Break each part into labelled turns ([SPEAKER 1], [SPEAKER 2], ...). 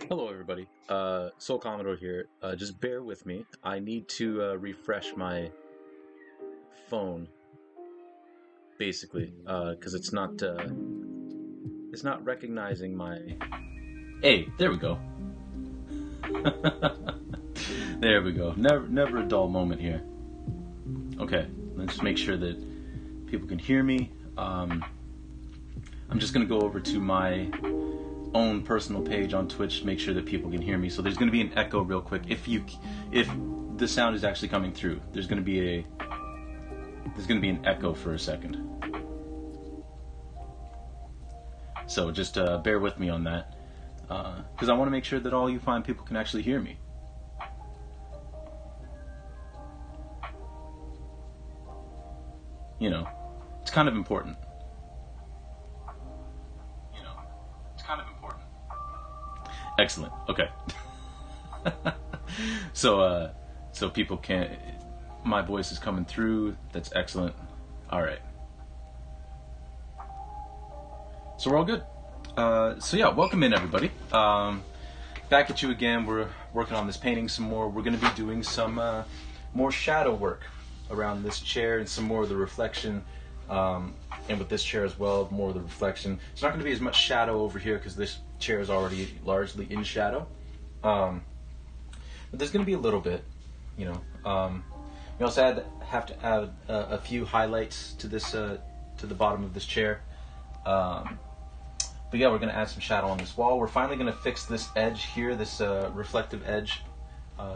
[SPEAKER 1] Hello, everybody. Soul Commodore here. Just bear with me. I need to refresh my phone, basically, because it's not recognizing my. Hey, there we go. There we go. Never a dull moment here. Okay, let's make sure that people can hear me. I'm just gonna go over to my own personal page on Twitch, make sure that people can hear me. So there's going to be an echo real quick. If the sound is actually coming through, there's going to be an echo for a second. So just bear with me on that, because I want to make sure that all you fine people can actually hear me. You know, it's kind of important. Excellent. Okay. So people can't. My voice is coming through. That's excellent. All right. So we're all good. So yeah, welcome in everybody. Back at you again. We're working on this painting some more. We're going to be doing some more shadow work around this chair and some more of the reflection. And with this chair as well, more of the reflection. It's not going to be as much shadow over here because this chair is already largely in shadow. But there's going to be a little bit, you know. We also have to add a few highlights to this, to the bottom of this chair. But yeah, we're going to add some shadow on this wall. We're finally going to fix this edge here, this reflective edge,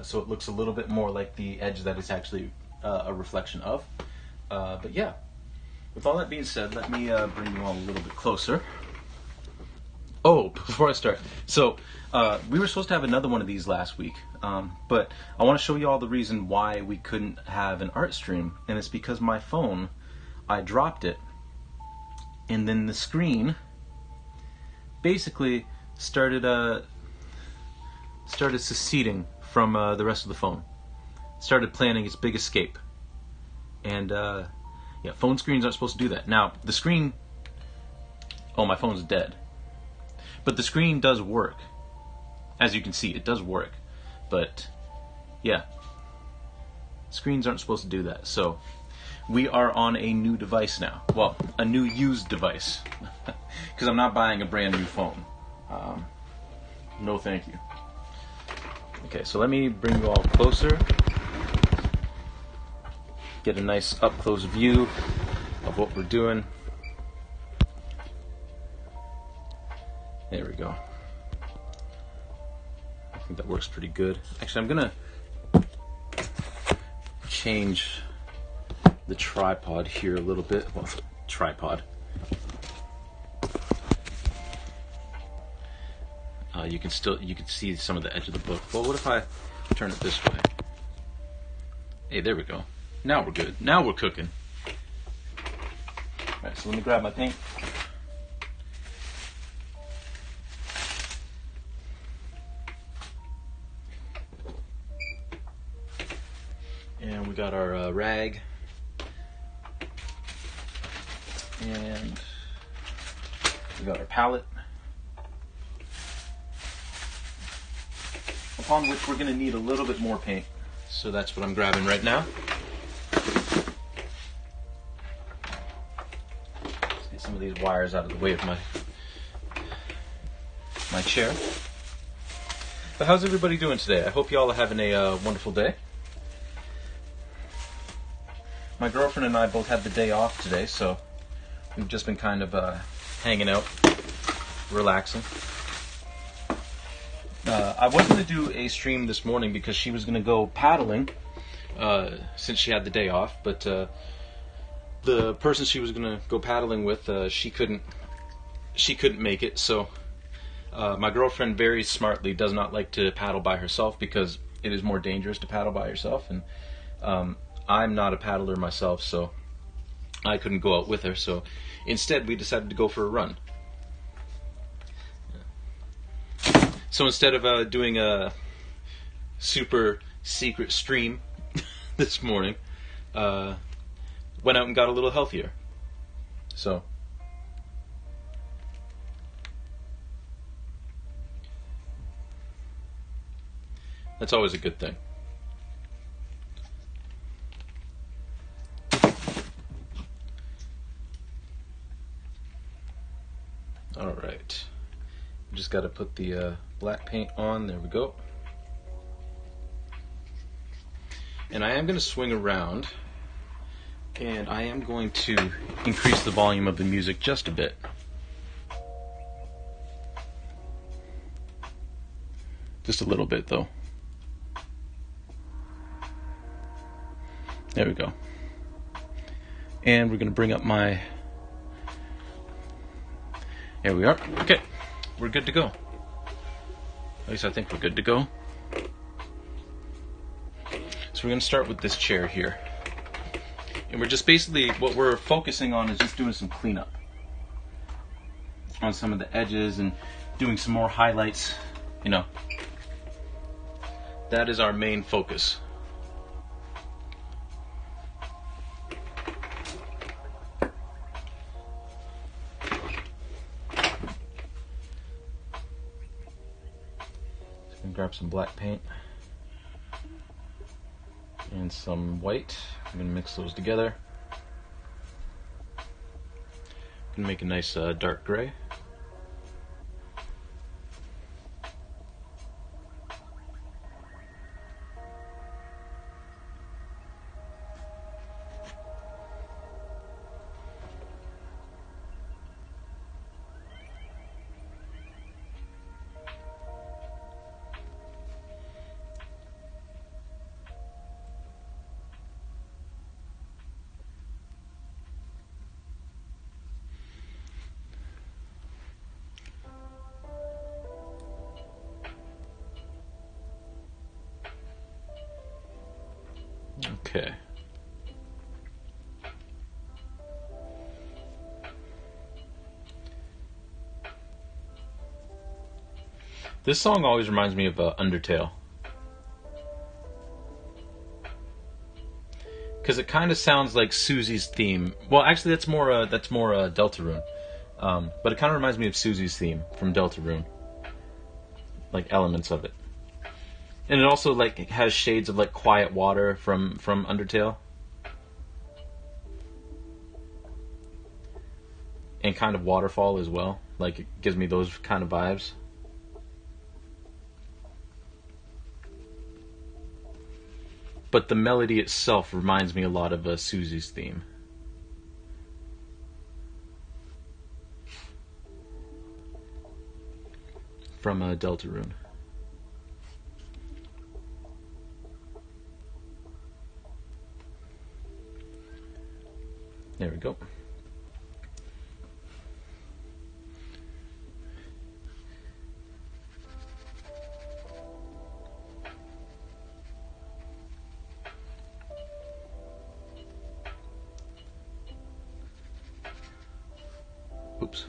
[SPEAKER 1] so it looks a little bit more like the edge that it's actually a reflection of. But yeah. With all that being said, let me bring you all a little bit closer. Oh, before I start, so we were supposed to have another one of these last week, but I want to show you all the reason why we couldn't have an art stream, and it's because my phone, I dropped it, and then the screen basically started seceding from the rest of the phone. Started planning its big escape, and yeah, phone screens aren't supposed to do that. Now, the screen... Oh, my phone's dead. But the screen does work. As you can see, it does work. But, yeah. Screens aren't supposed to do that. So, we are on a new device now. Well, a new used device. Because I'm not buying a brand new phone. No thank you. Okay, so let me bring you all closer. Get a nice up-close view of what we're doing. There we go. I think that works pretty good. Actually, I'm gonna change the tripod here a little bit. Well, tripod. You can see some of the edge of the book. Well, what if I turn it this way? Hey, there we go. Now we're good. Now we're cooking. Alright, so let me grab my paint. And we got our rag. And we got our palette. Upon which we're going to need a little bit more paint. So that's what I'm grabbing right now. Some of these wires out of the way of my chair. But how's everybody doing today? I hope you all are having a wonderful day. My girlfriend and I both had the day off today, so we've just been kind of hanging out, relaxing. I was going to do a stream this morning because she was going to go paddling since she had the day off, but the person she was going to go paddling with, she couldn't make it, so my girlfriend very smartly does not like to paddle by herself because it is more dangerous to paddle by yourself, and I'm not a paddler myself, so I couldn't go out with her, so instead we decided to go for a run. So instead of doing a super secret stream this morning, went out and got a little healthier. So That's always a good thing. All right. Just got to put the black paint on. There we go. And I am going to swing around, and I am going to increase the volume of the music just a bit. Just a little bit, though. There we go. And we're going to bring up my... There we are. Okay. We're good to go. At least I think we're good to go. So we're going to start with this chair here. And we're just basically, what we're focusing on is just doing some cleanup on some of the edges and doing some more highlights, you know. That is our main focus. Grab some black paint and some white. I'm going to mix those together. I'm going to make a nice dark gray. Okay. This song always reminds me of Undertale. Because it kind of sounds like Susie's theme. Well, actually, that's more Deltarune. But it kind of reminds me of Susie's theme from Deltarune. Like elements of it. And it also like has shades of like Quiet Water from Undertale. And kind of Waterfall as well. Like it gives me those kind of vibes. But the melody itself reminds me a lot of Susie's theme. From Deltarune. There we go. Oops.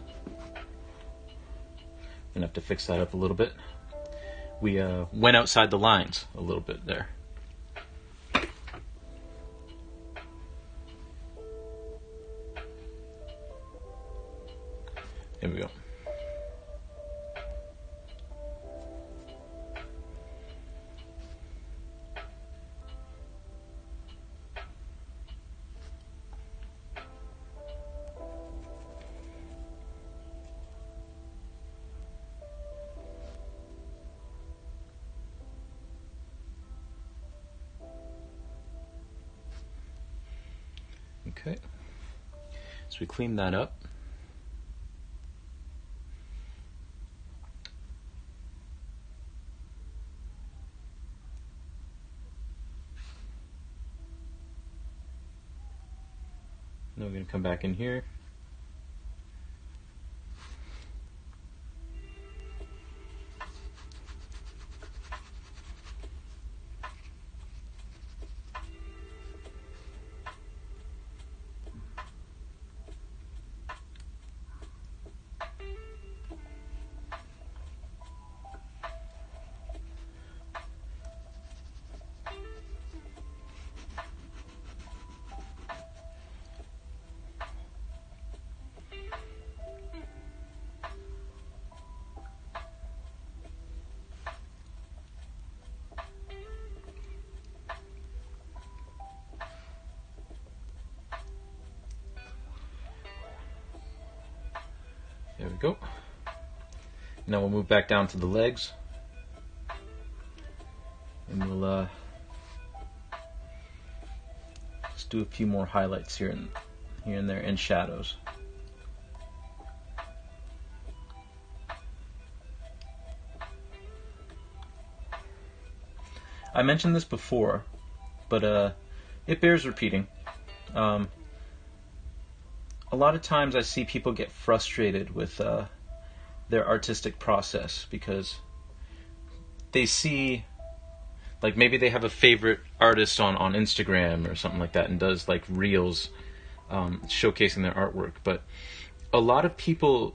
[SPEAKER 1] Gonna have to fix that up a little bit. We went outside the lines a little bit there. Here we go. Okay. So we clean that up. Now we're going to come back in here. go. Now we'll move back down to the legs, and we'll just do a few more highlights here and there, and shadows. I mentioned this before, but it bears repeating. A lot of times I see people get frustrated with their artistic process because they see, like, maybe they have a favorite artist on Instagram or something like that and does like reels showcasing their artwork, but a lot of people,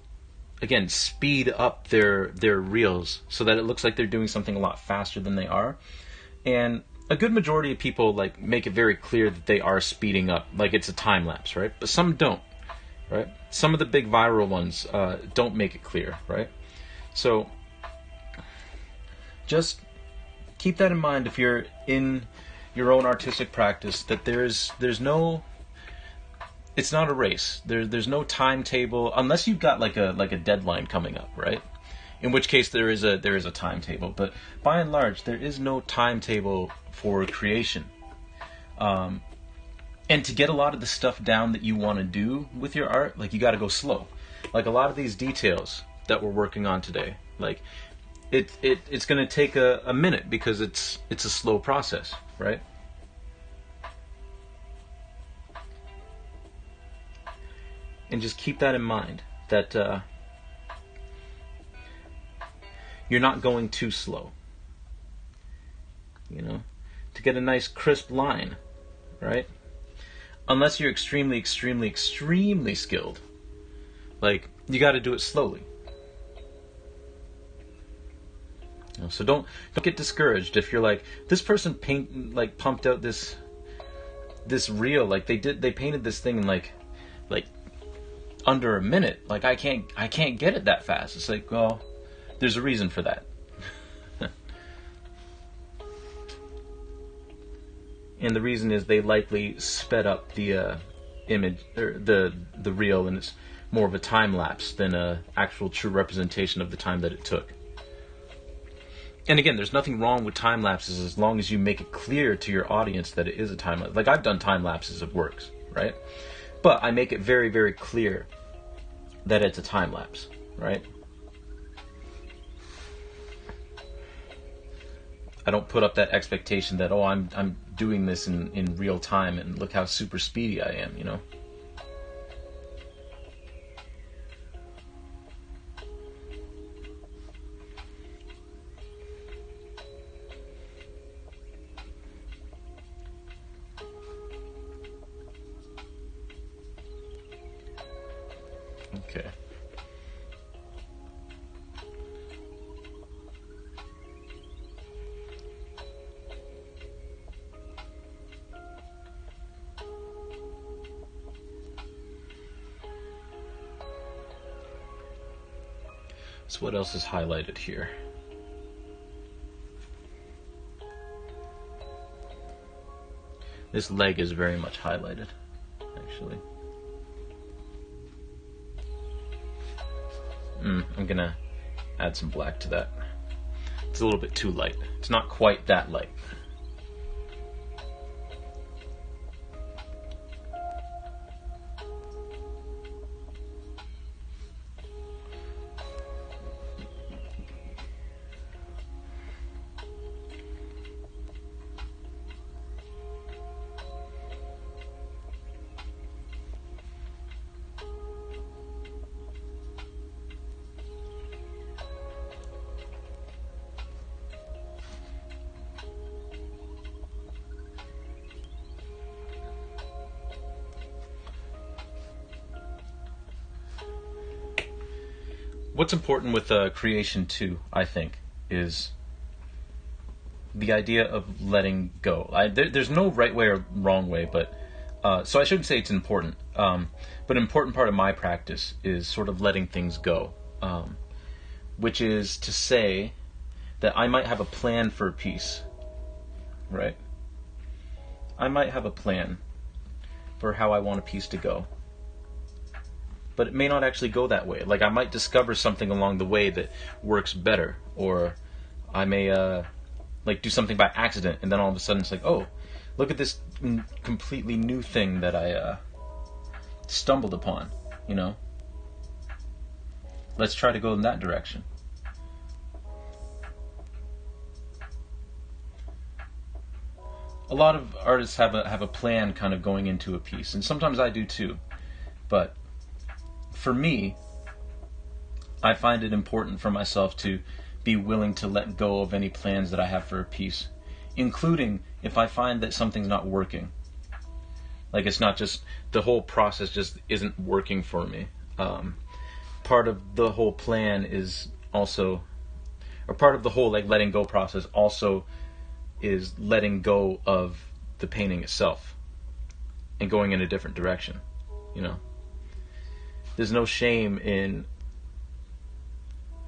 [SPEAKER 1] again, speed up their reels so that it looks like they're doing something a lot faster than they are. And a good majority of people like make it very clear that they are speeding up, like it's a time lapse, right? But some don't, right? Some of the big viral ones don't make it clear, right? So just keep that in mind if you're in your own artistic practice, that there's no, it's not a race. There's no timetable unless you've got like a deadline coming up, right? In which case there is a timetable, but by and large there is no timetable for creation. And to get a lot of the stuff down that you want to do with your art, like, you got to go slow. Like a lot of these details that we're working on today, like it's going to take a minute because it's a slow process, right? And just keep that in mind, that you're not going too slow. You know, to get a nice crisp line, right? Unless you're extremely, extremely, extremely skilled, like, you got to do it slowly. You know, so don't get discouraged if you're like, this person pumped out this reel, like they painted this thing in like under a minute. Like, I can't get it that fast. It's like, well, there's a reason for that. And the reason is they likely sped up the image, or the reel, and it's more of a time lapse than a actual true representation of the time that it took. And again, there's nothing wrong with time lapses as long as you make it clear to your audience that it is a time lapse. Like, I've done time lapses of works, right? But I make it very, very clear that it's a time lapse, right? I don't put up that expectation that, oh, I'm doing this in real time and look how super speedy I am, you know? Okay. So what else is highlighted here? This leg is very much highlighted, actually. I'm gonna add some black to that. It's a little bit too light. It's not quite that light. What's important with creation too, I think, is the idea of letting go. There's no right way or wrong way, but so I shouldn't say it's important. But an important part of my practice is sort of letting things go, which is to say that I might have a plan for a piece, right? I might have a plan for how I want a piece to go. but it may not actually go that way. Like I might discover something along the way that works better, or I may like do something by accident, and then all of a sudden it's like, oh, look at this completely new thing that I stumbled upon. You know, let's try to go in that direction. A lot of artists have a plan kind of going into a piece, and sometimes I do too. But for me, I find it important for myself to be willing to let go of any plans that I have for a piece, including if I find that something's not working. Like it's not just, the whole process just isn't working for me. Part of the whole plan is also, or part of the whole like letting go process also is letting go of the painting itself and going in a different direction. You know, there's no shame in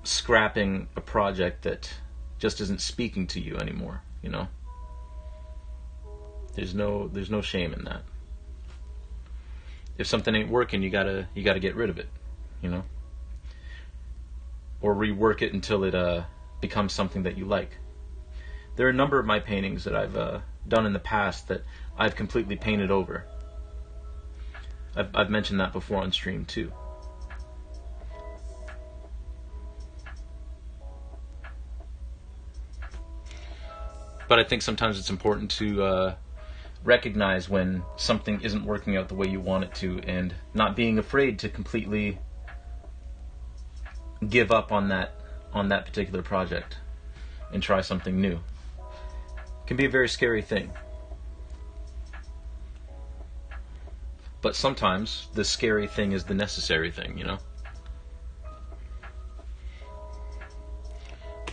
[SPEAKER 1] scrapping a project that just isn't speaking to you anymore. You know, there's no shame in that. If something ain't working, you gotta get rid of it. You know, or rework it until it becomes something that you like. There are a number of my paintings that I've done in the past that I've completely painted over. I've mentioned that before on stream too. But I think sometimes it's important to recognize when something isn't working out the way you want it to, and not being afraid to completely give up on that particular project and try something new. Can be a very scary thing. But sometimes the scary thing is the necessary thing, you know?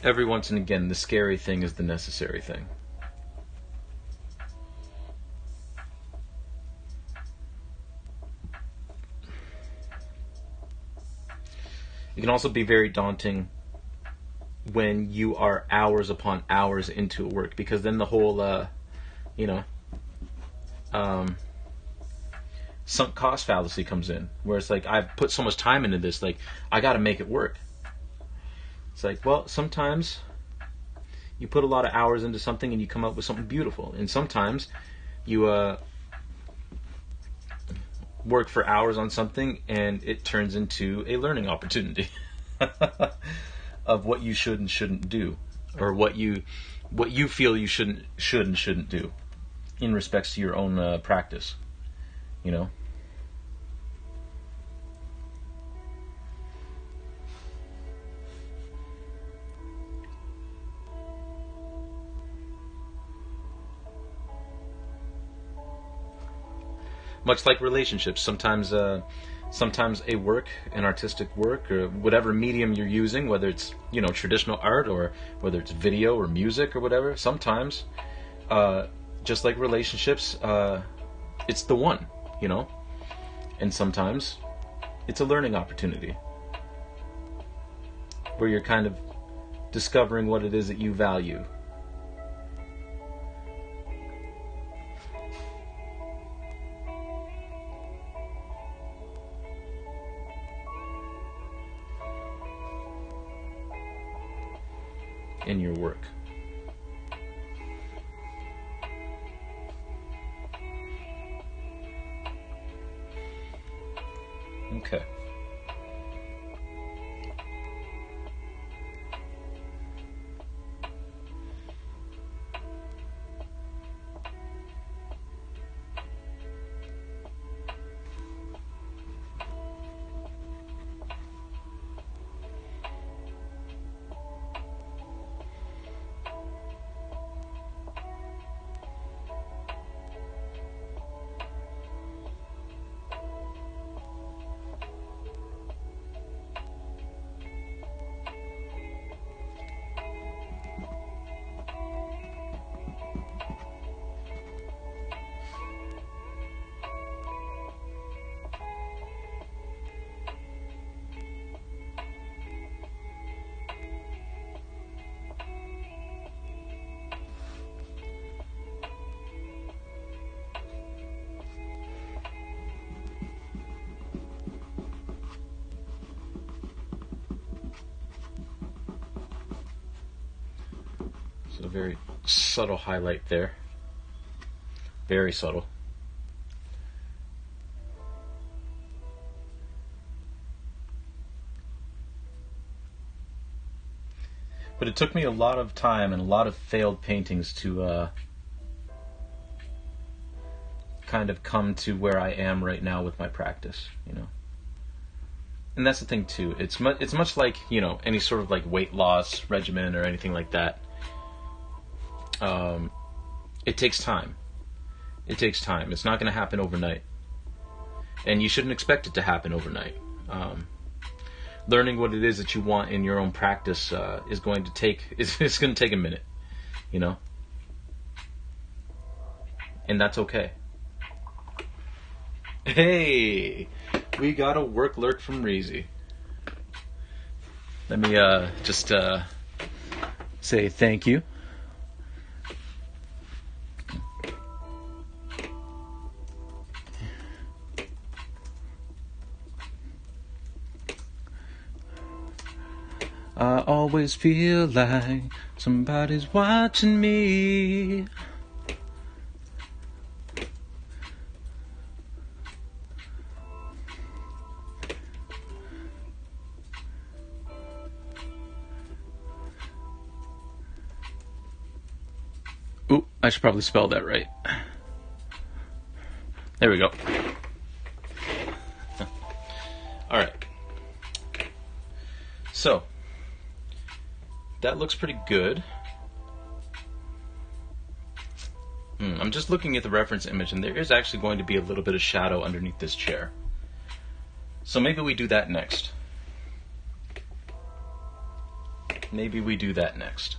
[SPEAKER 1] Every once and again, the scary thing is the necessary thing. It can also be very daunting when you are hours upon hours into a work, because then the whole, sunk cost fallacy comes in, where it's like, I've put so much time into this, like, I gotta make it work. It's like, well, sometimes you put a lot of hours into something and you come up with something beautiful, and sometimes you work for hours on something and it turns into a learning opportunity of what you should and shouldn't do, or what you feel you should and shouldn't do in respects to your own practice, you know. Much like relationships, sometimes a work, an artistic work, or whatever medium you're using, whether it's, you know, traditional art or whether it's video or music or whatever, sometimes, just like relationships, it's the one, you know, and sometimes it's a learning opportunity where you're kind of discovering what it is that you value. In your work. Okay. So a very subtle highlight there. Very subtle. But it took me a lot of time and a lot of failed paintings to kind of come to where I am right now with my practice, you know. And that's the thing too. It's much like, you know, any sort of like weight loss regimen or anything like that. It takes time. It takes time. It's not going to happen overnight, and you shouldn't expect it to happen overnight. Learning what it is that you want in your own practice is going to take it's going to take a minute, you know, and that's okay. Hey, we got a work lurk from Reezy. Let me just say thank you. I always feel like somebody's watching me. Ooh, I should probably spell that right. There we go. All right. So, that looks pretty good. I'm just looking at the reference image, and there is actually going to be a little bit of shadow underneath this chair. So maybe we do that next. Maybe we do that next.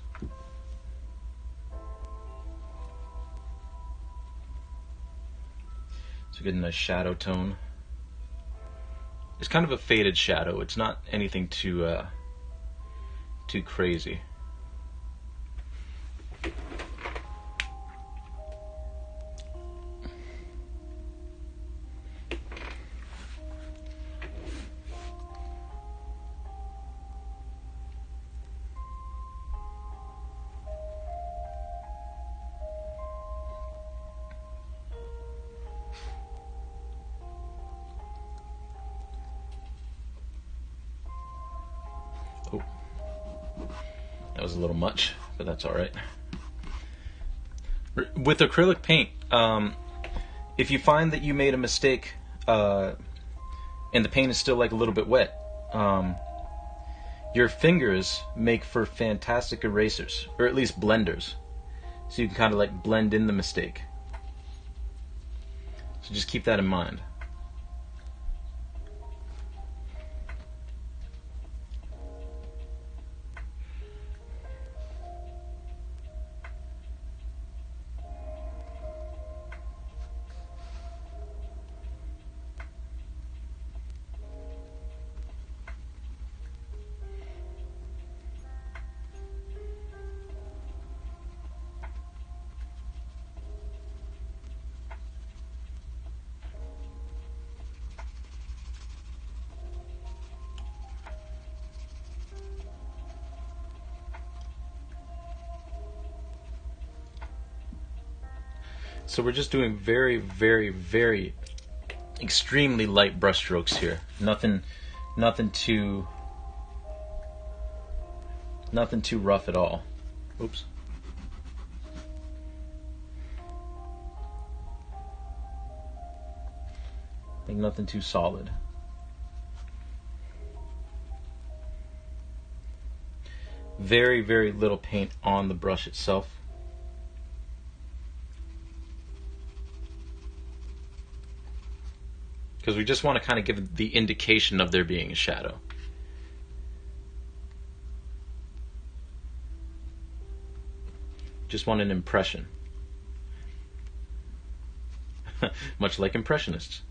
[SPEAKER 1] So get a nice shadow tone. It's kind of a faded shadow. It's not anything too crazy. Oh, that was a little much, but that's all right. With acrylic paint, if you find that you made a mistake and the paint is still like a little bit wet, your fingers make for fantastic erasers, or at least blenders, so you can kind of like blend in the mistake. So just keep that in mind. So we're just doing very, very, very extremely light brush strokes here. Nothing too rough at all. Oops. I think nothing too solid. Very, very little paint on the brush itself. Because we just want to kind of give the indication of there being a shadow. Just want an impression. Much like Impressionists.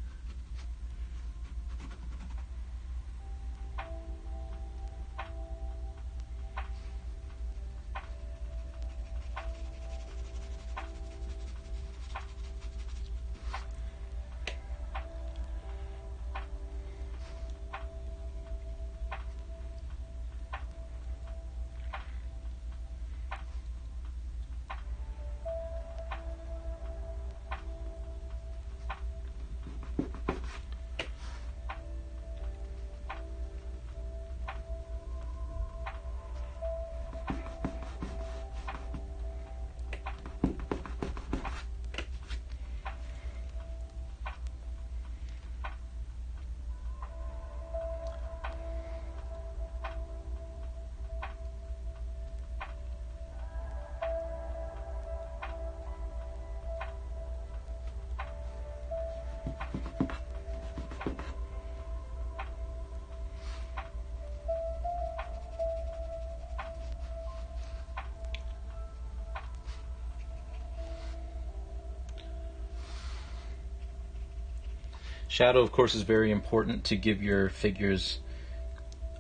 [SPEAKER 1] Shadow, of course, is very important to give your figures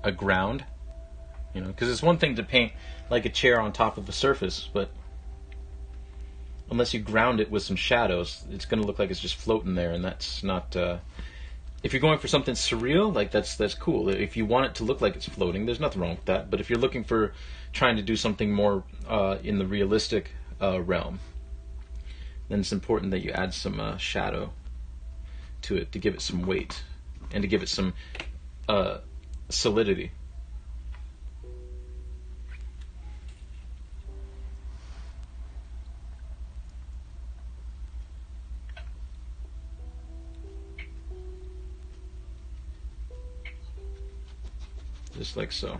[SPEAKER 1] a ground. You know, because it's one thing to paint like a chair on top of a surface, but unless you ground it with some shadows, it's going to look like it's just floating there, and that's not. If you're going for something surreal, like that's cool. If you want it to look like it's floating, there's nothing wrong with that. But if you're looking for trying to do something more in the realistic realm, then it's important that you add some shadow to it to give it some weight and to give it some solidity. Just like so.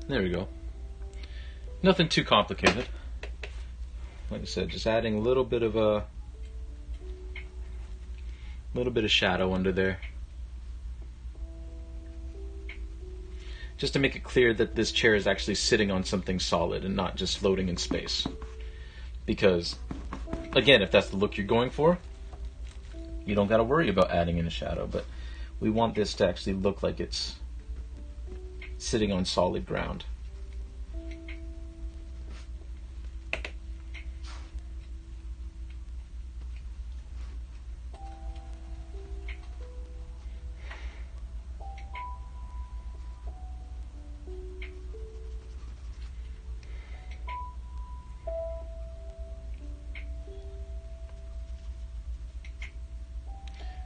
[SPEAKER 1] There we go. Nothing too complicated. Like I said, just adding a little bit of shadow under there. Just to make it clear that this chair is actually sitting on something solid and not just floating in space. Because, again, if that's the look you're going for, you don't got to worry about adding in a shadow, but we want this to actually look like it's sitting on solid ground.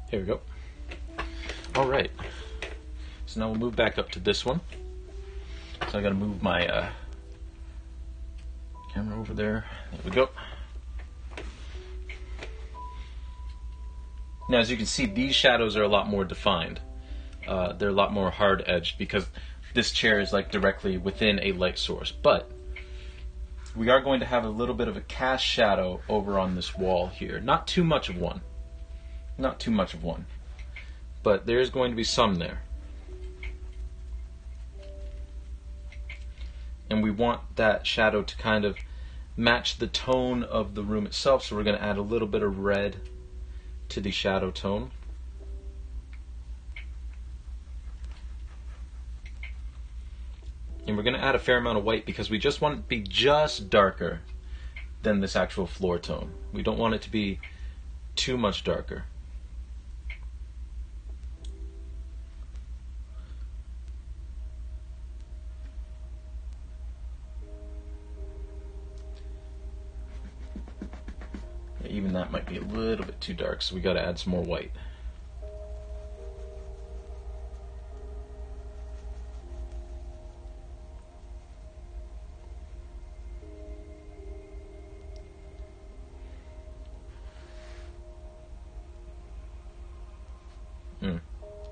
[SPEAKER 1] Here we go. All right. So now we'll move back up to this one. So I got to move my camera over there. There we go. Now, as you can see, these shadows are a lot more defined. They're a lot more hard-edged because this chair is like directly within a light source. But we are going to have a little bit of a cast shadow over on this wall here. Not too much of one. Not too much of one. But there's going to be some there. And we want that shadow to kind of match the tone of the room itself, so we're going to add a little bit of red to the shadow tone. And we're going to add a fair amount of white because we just want it to be just darker than this actual floor tone. We don't want it to be too much darker. Even that might be a little bit too dark, so we got to add some more white.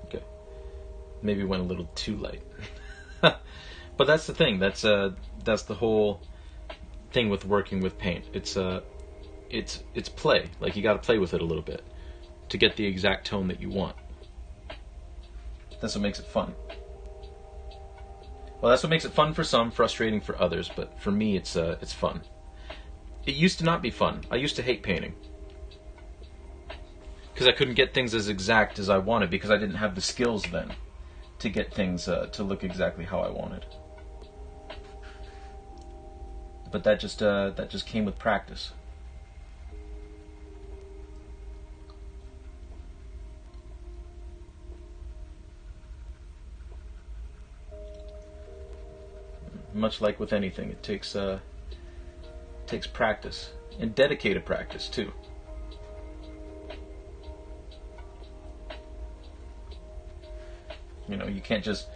[SPEAKER 1] Okay. Maybe went a little too light. But that's the thing. That's the whole thing with working with paint. It's play. Like, you got to play with it a little bit to get the exact tone that you want. That's what makes it fun. Well, that's what makes it fun for some, frustrating for others, but for me it's fun. It used to not be fun. I used to hate painting. Because I couldn't get things as exact as I wanted because I didn't have the skills then to get things to look exactly how I wanted. But that just came with practice. Much like with anything, it takes practice, and dedicated practice too. You know, you can't just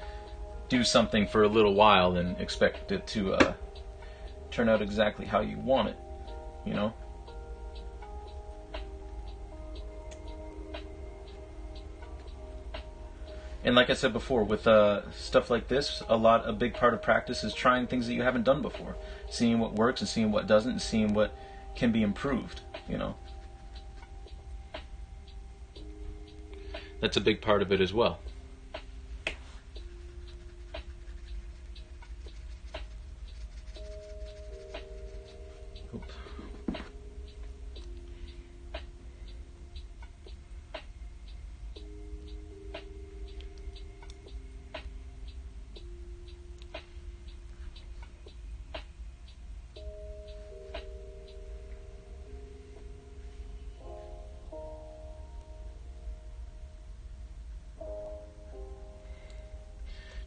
[SPEAKER 1] do something for a little while and expect it to turn out exactly how you want it, you know? And like I said before, with stuff like this, a big part of practice is trying things that you haven't done before, seeing what works and seeing what doesn't, and seeing what can be improved, you know. That's a big part of it as well.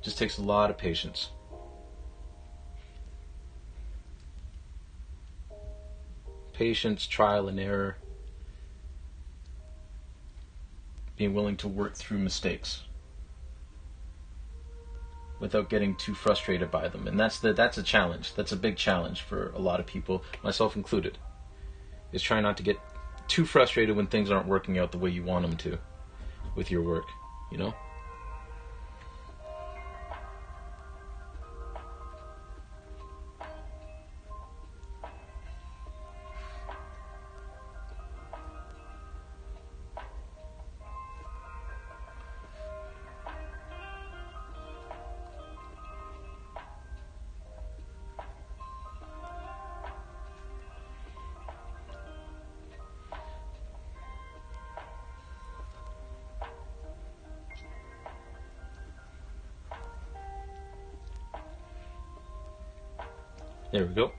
[SPEAKER 1] Just takes a lot of patience. Patience, trial and error, being willing to work through mistakes without getting too frustrated by them. And that's a challenge. That's a big challenge for a lot of people, myself included, is trying not to get too frustrated when things aren't working out the way you want them to with your work, you know? There we go.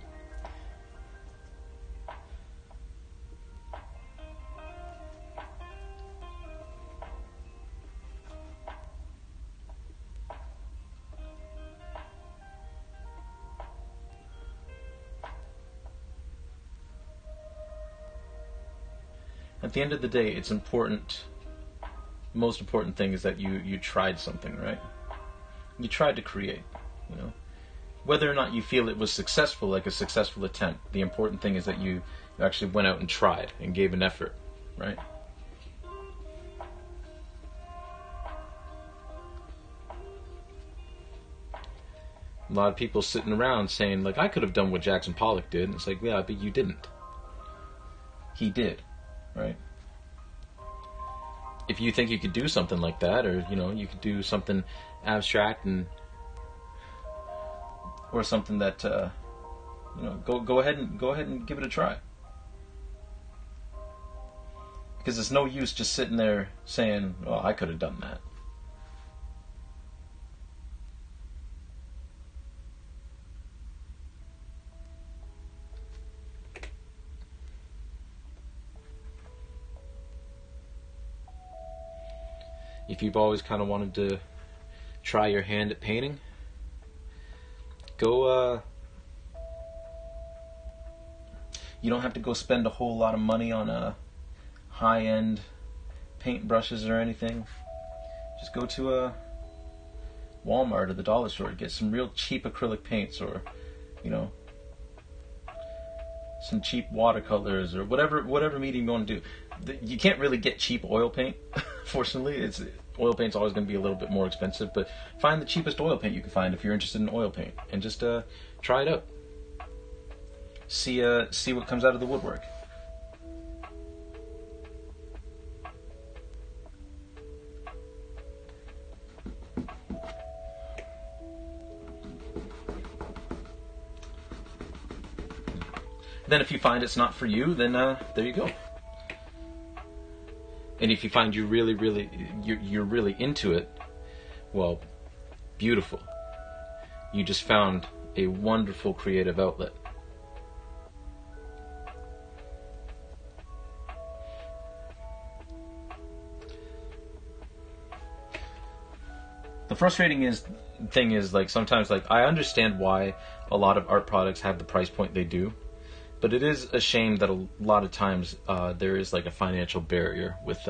[SPEAKER 1] At the end of the day, it's important. The most important thing is that you tried something, right? You tried to create, you know? Whether or not you feel it was successful, like a successful attempt, the important thing is that you actually went out and tried and gave an effort, right? A lot of people sitting around saying, like, I could have done what Jackson Pollock did. And it's like, yeah, but you didn't. He did, right? If you think you could do something like that, or, you know, you could do something abstract and or something that you know, go ahead and give it a try. Because it's no use just sitting there saying, "Oh, I could have done that." If you've always kind of wanted to try your hand at painting, go. You don't have to go spend a whole lot of money on high-end paint brushes or anything. Just go to a Walmart or the dollar store, get some real cheap acrylic paints, or, you know, some cheap watercolors, or whatever medium you want to do. You can't really get cheap oil paint. Fortunately, oil paint's always going to be a little bit more expensive, but find the cheapest oil paint you can find if you're interested in oil paint, and just try it out. See what comes out of the woodwork. Then if you find it's not for you, then there you go. And if you find you're really into it, well, beautiful. You just found a wonderful creative outlet. The frustrating thing is, like, sometimes, like, I understand why a lot of art products have the price point they do, but it is a shame that a lot of times there is, like, a financial barrier with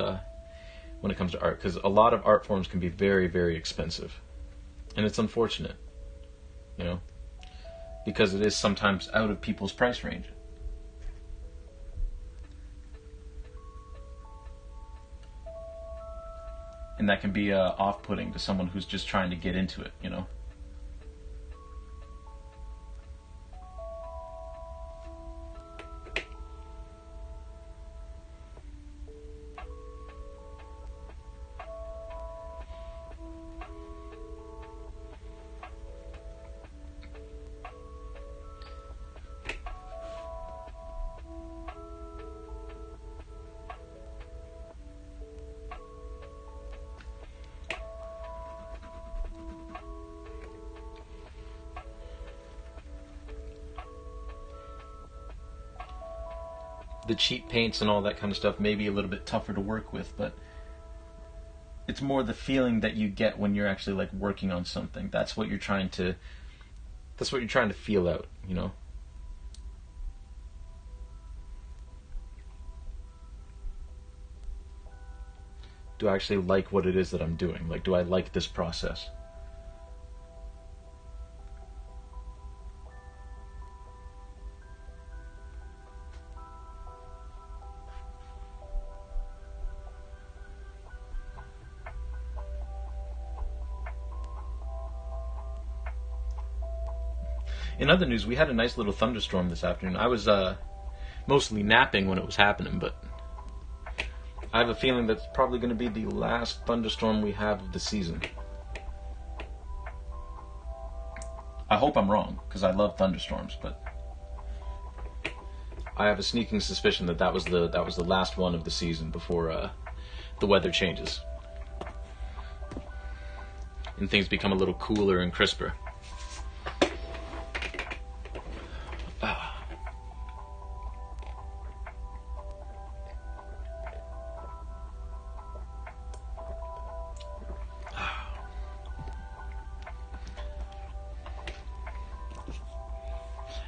[SPEAKER 1] when it comes to art, because a lot of art forms can be very, very expensive, and it's unfortunate, you know, because it is sometimes out of people's price range. And that can be off-putting to someone who's just trying to get into it, you know. The cheap paints and all that kind of stuff may be a little bit tougher to work with, but it's more the feeling that you get when you're actually like working on something. That's what you're trying to feel out, you know. Do I actually like what it is that I'm doing? Like, do I like this process? In other news, we had a nice little thunderstorm this afternoon. I was mostly napping when it was happening, but I have a feeling that's probably going to be the last thunderstorm we have of the season. I hope I'm wrong, because I love thunderstorms, but I have a sneaking suspicion that that was the last one of the season before the weather changes and things become a little cooler and crisper.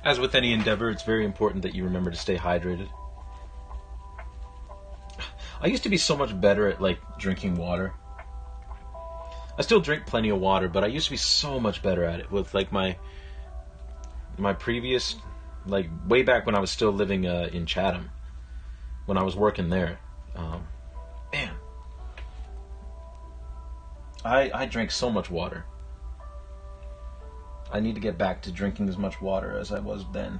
[SPEAKER 1] As with any endeavor, it's very important that you remember to stay hydrated. I used to be so much better at like drinking water. I still drink plenty of water, but I used to be so much better at it with like my previous, like way back when I was still living in Chatham, when I was working there. Man, I drank so much water. I need to get back to drinking as much water as I was then.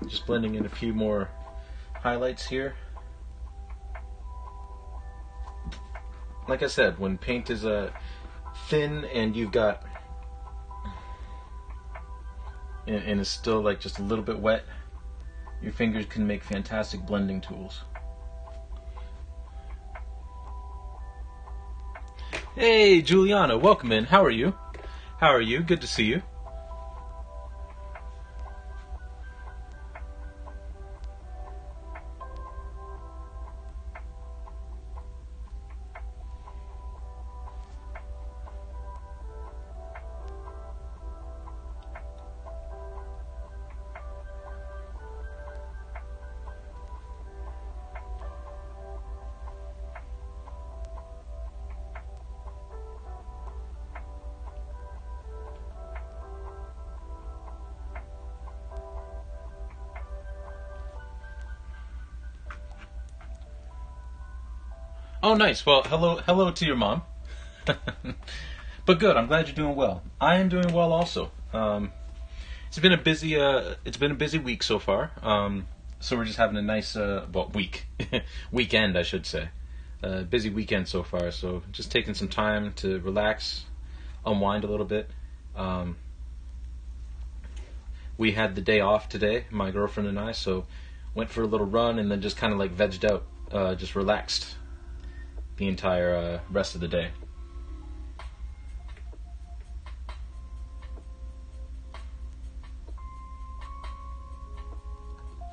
[SPEAKER 1] Just blending in a few more highlights here. Like I said, when paint is thin and you've got and it's still like just a little bit wet, your fingers can make fantastic blending tools. Hey Juliana, welcome in. How are you? How are you? Good to see you. Oh, nice. Well, hello to your mom. But good. I'm glad you're doing well. I am doing well also. It's been a busy week so far. So we're just having a nice weekend, I should say. Busy weekend so far. So just taking some time to relax, unwind a little bit. We had the day off today, my girlfriend and I. So went for a little run and then just kind of like vegged out, just relaxed the entire rest of the day.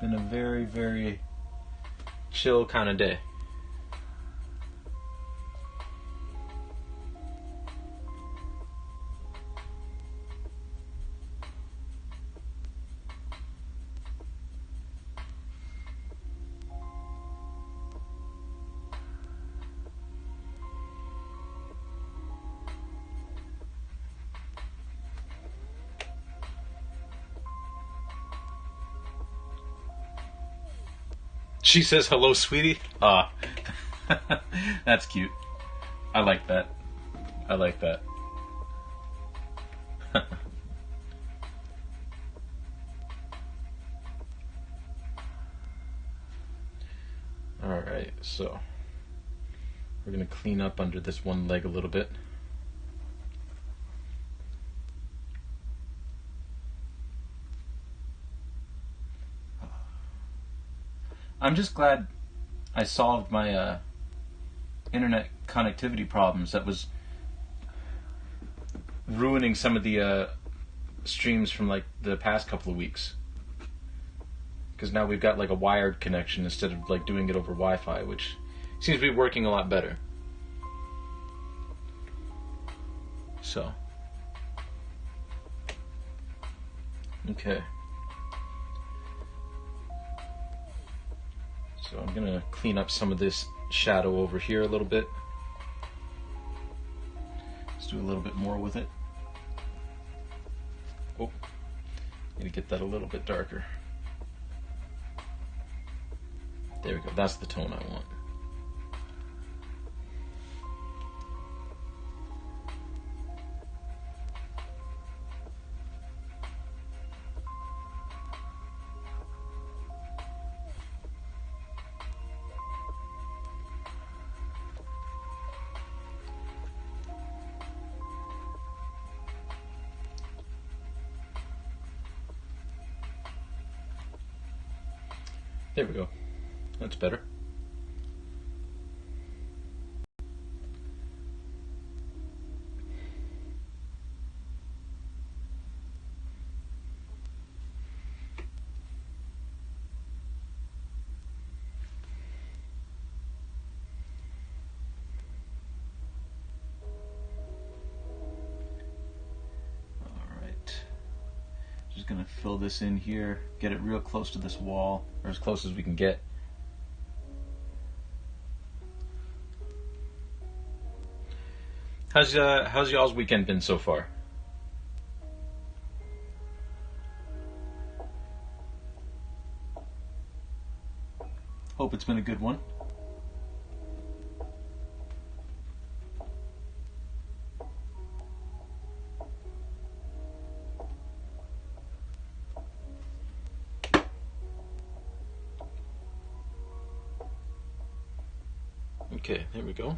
[SPEAKER 1] Been a very, very chill kind of day. She says, hello, sweetie. Ah, that's cute. I like that. I like that. Alright, so we're going to clean up under this one leg a little bit. I'm just glad I solved my internet connectivity problems that was ruining some of the streams from like the past couple of weeks. Because now we've got like a wired connection instead of like doing it over Wi-Fi, which seems to be working a lot better. So, okay. So I'm gonna clean up some of this shadow over here a little bit. Let's do a little bit more with it. Oh, need to get that a little bit darker. There we go, that's the tone I want. There we go. That's better. Just gonna fill this in here, get it real close to this wall, or as close as we can get. How's y'all's weekend been so far? Hope it's been a good one. Okay, there we go.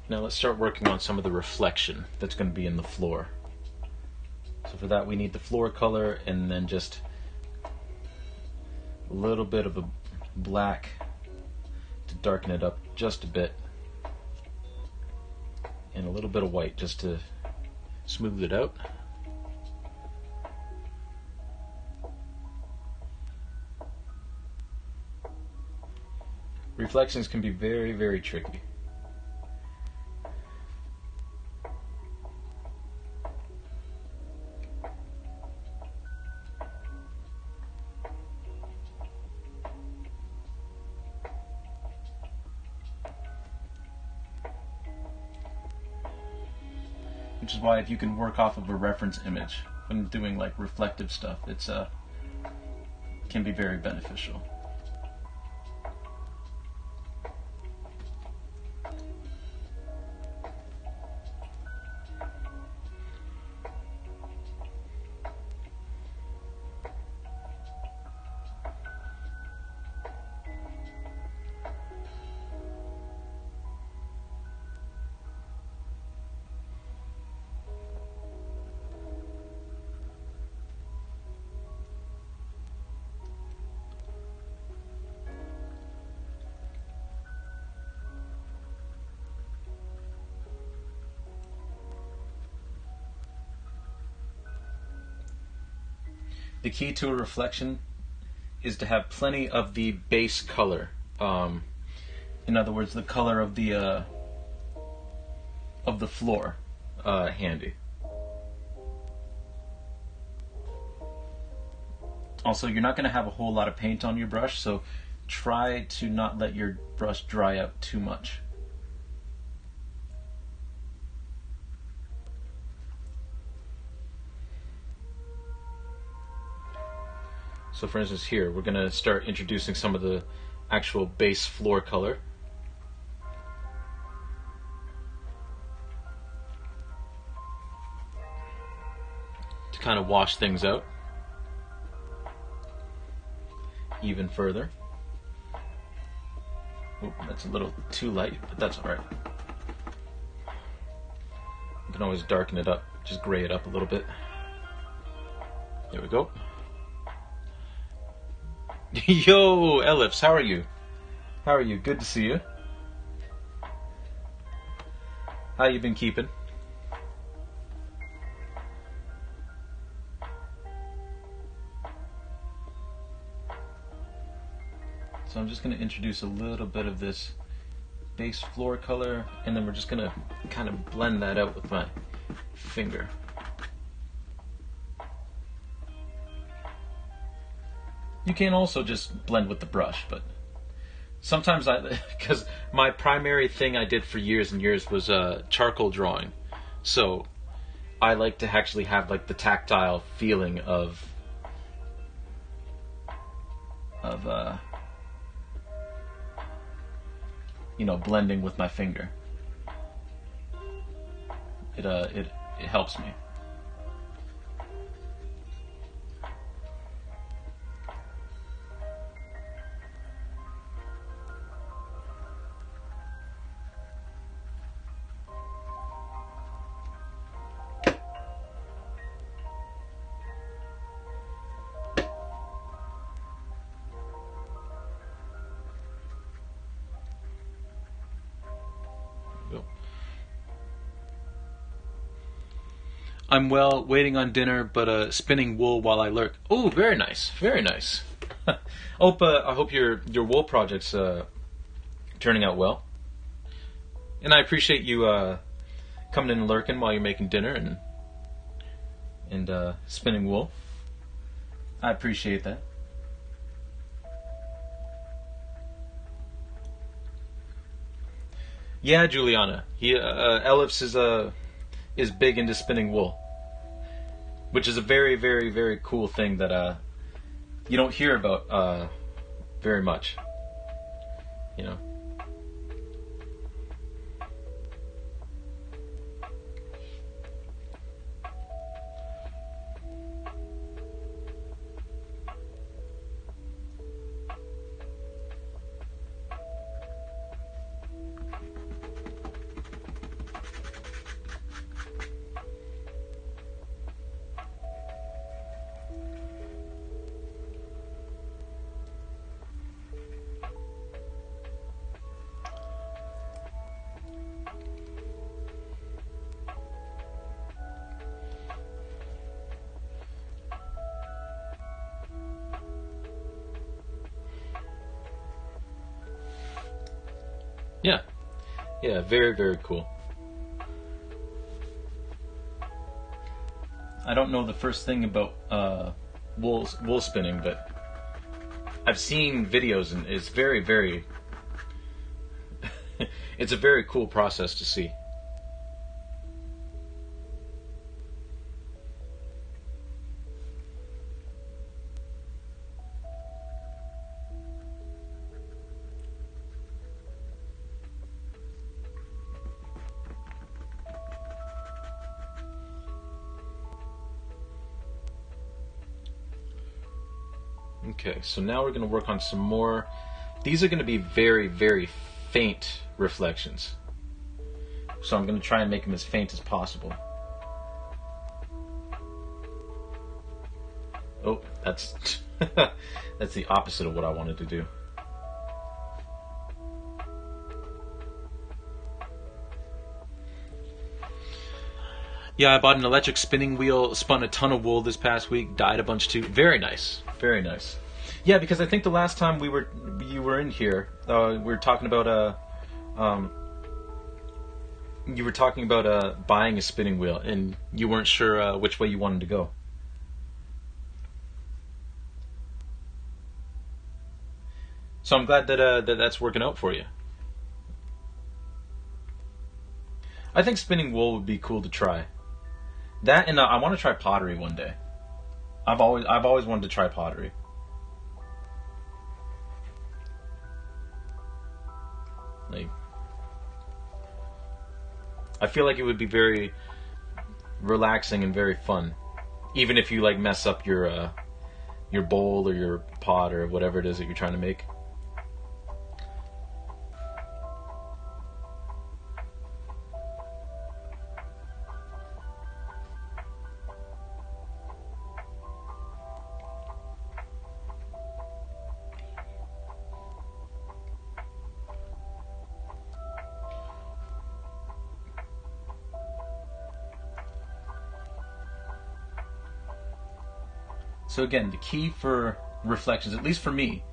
[SPEAKER 1] Now let's start working on some of the reflection that's going to be in the floor. So for that we need the floor color and then just a little bit of a black to darken it up just a bit. And a little bit of white just to smooth it out. Reflections can be very, very tricky. Which is why if you can work off of a reference image when doing like reflective stuff, it's can be very beneficial. The key to a reflection is to have plenty of the base color. In other words, the color of the floor handy. Also, you're not going to have a whole lot of paint on your brush, so try to not let your brush dry out too much. So for instance here, we're going to start introducing some of the actual base floor color. To kind of wash things out even further. Oop, that's a little too light, but that's alright. You can always darken it up, just gray it up a little bit. There we go. Yo, Ellipse, how are you? How are you? Good to see you. How you been keeping? So I'm just going to introduce a little bit of this base floor color, and then we're just going to kind of blend that out with my finger. You can also just blend with the brush, but sometimes because my primary thing I did for years and years was charcoal drawing. So I like to actually have like the tactile feeling of you know, blending with my finger. It helps me. I'm well, waiting on dinner, but spinning wool while I lurk. Oh, very nice, very nice. I hope your wool project's turning out well, and I appreciate you coming in and lurking while you're making dinner and spinning wool. I appreciate that. Yeah, Juliana. Ellipse is big into spinning wool, which is a very, very, very cool thing that you don't hear about very much. You know. Yeah. Yeah, very, very cool. I don't know the first thing about wool spinning, but I've seen videos and it's very, very it's a very cool process to see. Okay, so now we're going to work on some more. These are going to be very, very faint reflections. So I'm going to try and make them as faint as possible. Oh, that's that's the opposite of what I wanted to do. Yeah, I bought an electric spinning wheel, spun a ton of wool this past week, dyed a bunch too. Very nice, very nice. Yeah, because I think the last time you were in here, we were talking about you were talking about buying a spinning wheel, and you weren't sure which way you wanted to go. So I'm glad that that's working out for you. I think spinning wool would be cool to try. That and I want to try pottery one day. I've always wanted to try pottery. Like, I feel like it would be very relaxing and very fun, even if you like mess up your bowl or your pot or whatever it is that you're trying to make. So again, the key for reflections, at least for me,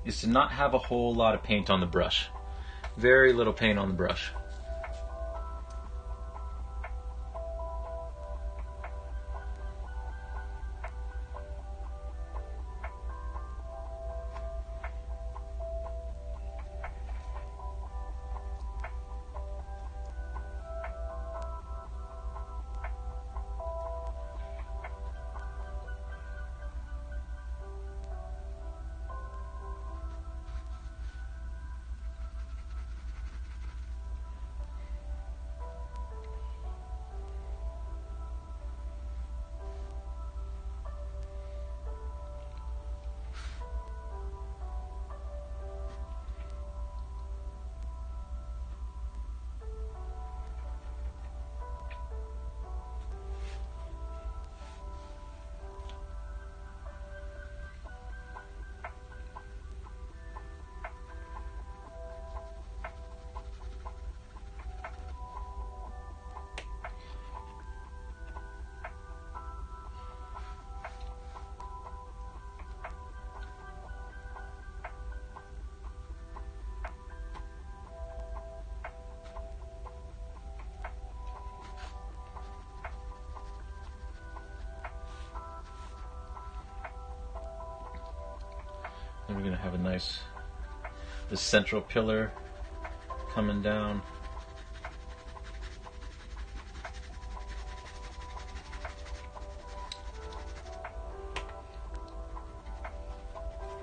[SPEAKER 1] is to not have a whole lot of paint on the brush. Very little paint on the brush. Then we're going to have a nice, this central pillar coming down.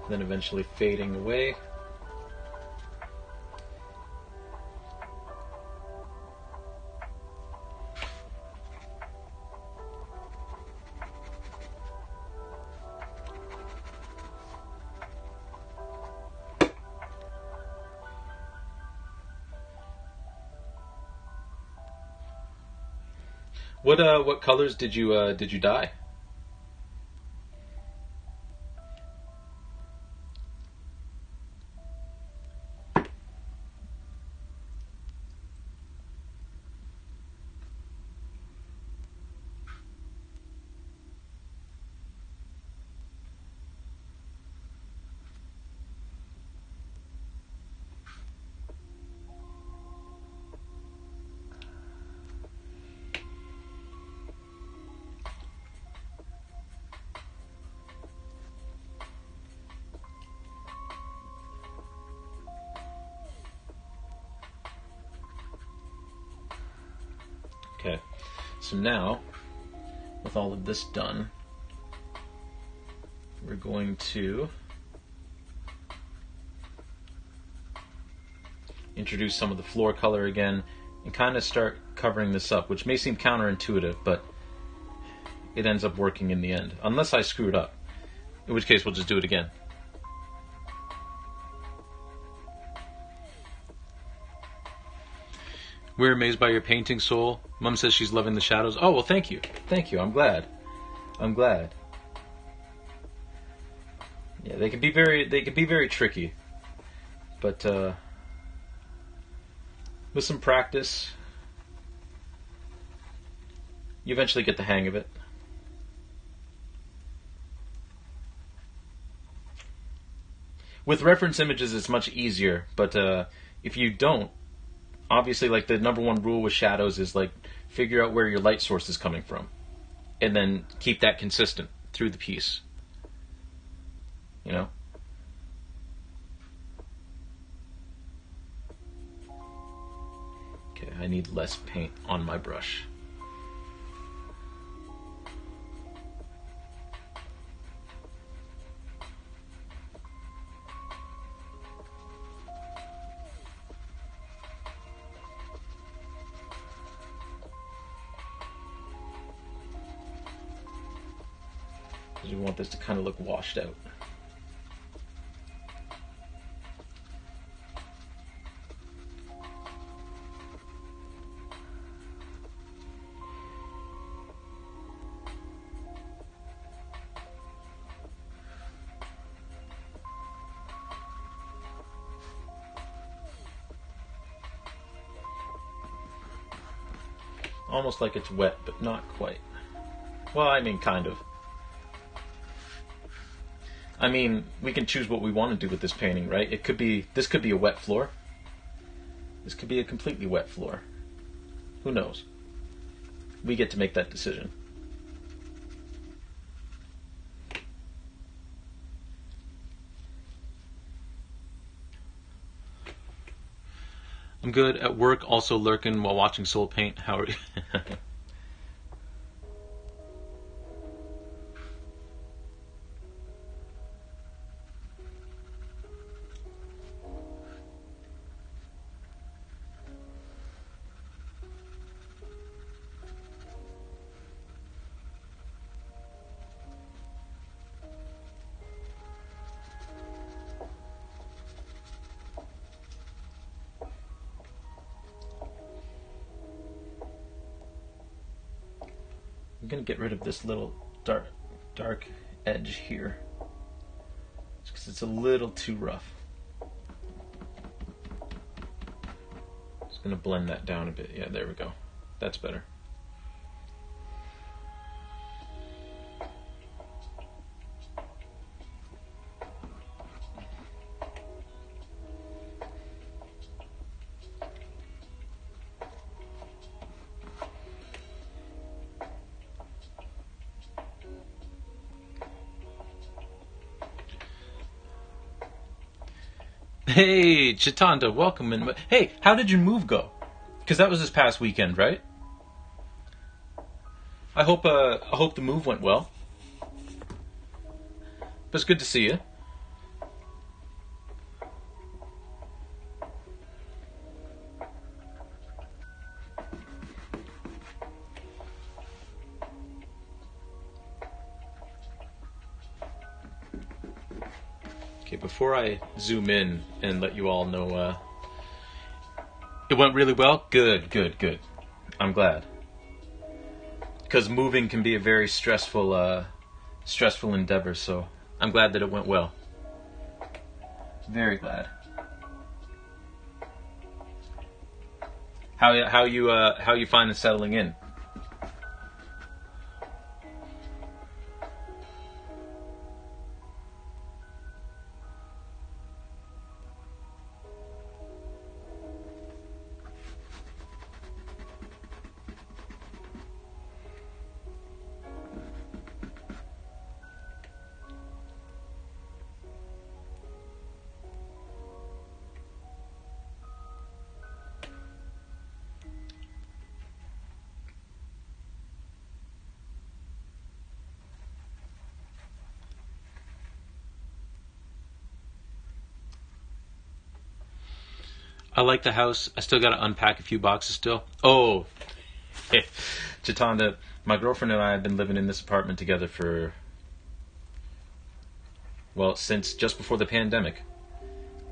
[SPEAKER 1] Then eventually fading away. What colors did you dye? Okay, so now, with all of this done, we're going to introduce some of the floor color again and kind of start covering this up, which may seem counterintuitive, but it ends up working in the end, unless I screw it up, in which case we'll just do it again. We're amazed by your painting, Soul. Mom says she's loving the shadows. Oh, well, thank you. Thank you. I'm glad. I'm glad. Yeah, they can be very tricky. But with some practice, you eventually get the hang of it. With reference images, it's much easier, but if you don't, obviously, like, the number one rule with shadows is, like, figure out where your light source is coming from, and then keep that consistent through the piece. You know? Okay, I need less paint on my brush. We want this to kind of look washed out. Almost like it's wet, but not quite. Well, I mean, kind of. I mean, we can choose what we want to do with this painting, right? This could be a wet floor. This could be a completely wet floor. Who knows? We get to make that decision. I'm good at work, also lurking while watching Soul paint. How are you? I'm gonna get rid of this little dark edge here, just because it's a little too rough. Just gonna blend that down a bit. Yeah, there we go. That's better. Hey, Chitanda, welcome in. Hey, how did your move go? Because that was this past weekend, right? I hope the move went well. But it's good to see you. Okay, before I zoom in and let you all know, it went really well. Good. I'm glad, because moving can be a very stressful endeavor. So I'm glad that it went well. Very glad. How you find settling in? I like the house. I still got to unpack a few boxes still. Oh, Chitanda, my girlfriend and I have been living in this apartment together for, well, since just before the pandemic.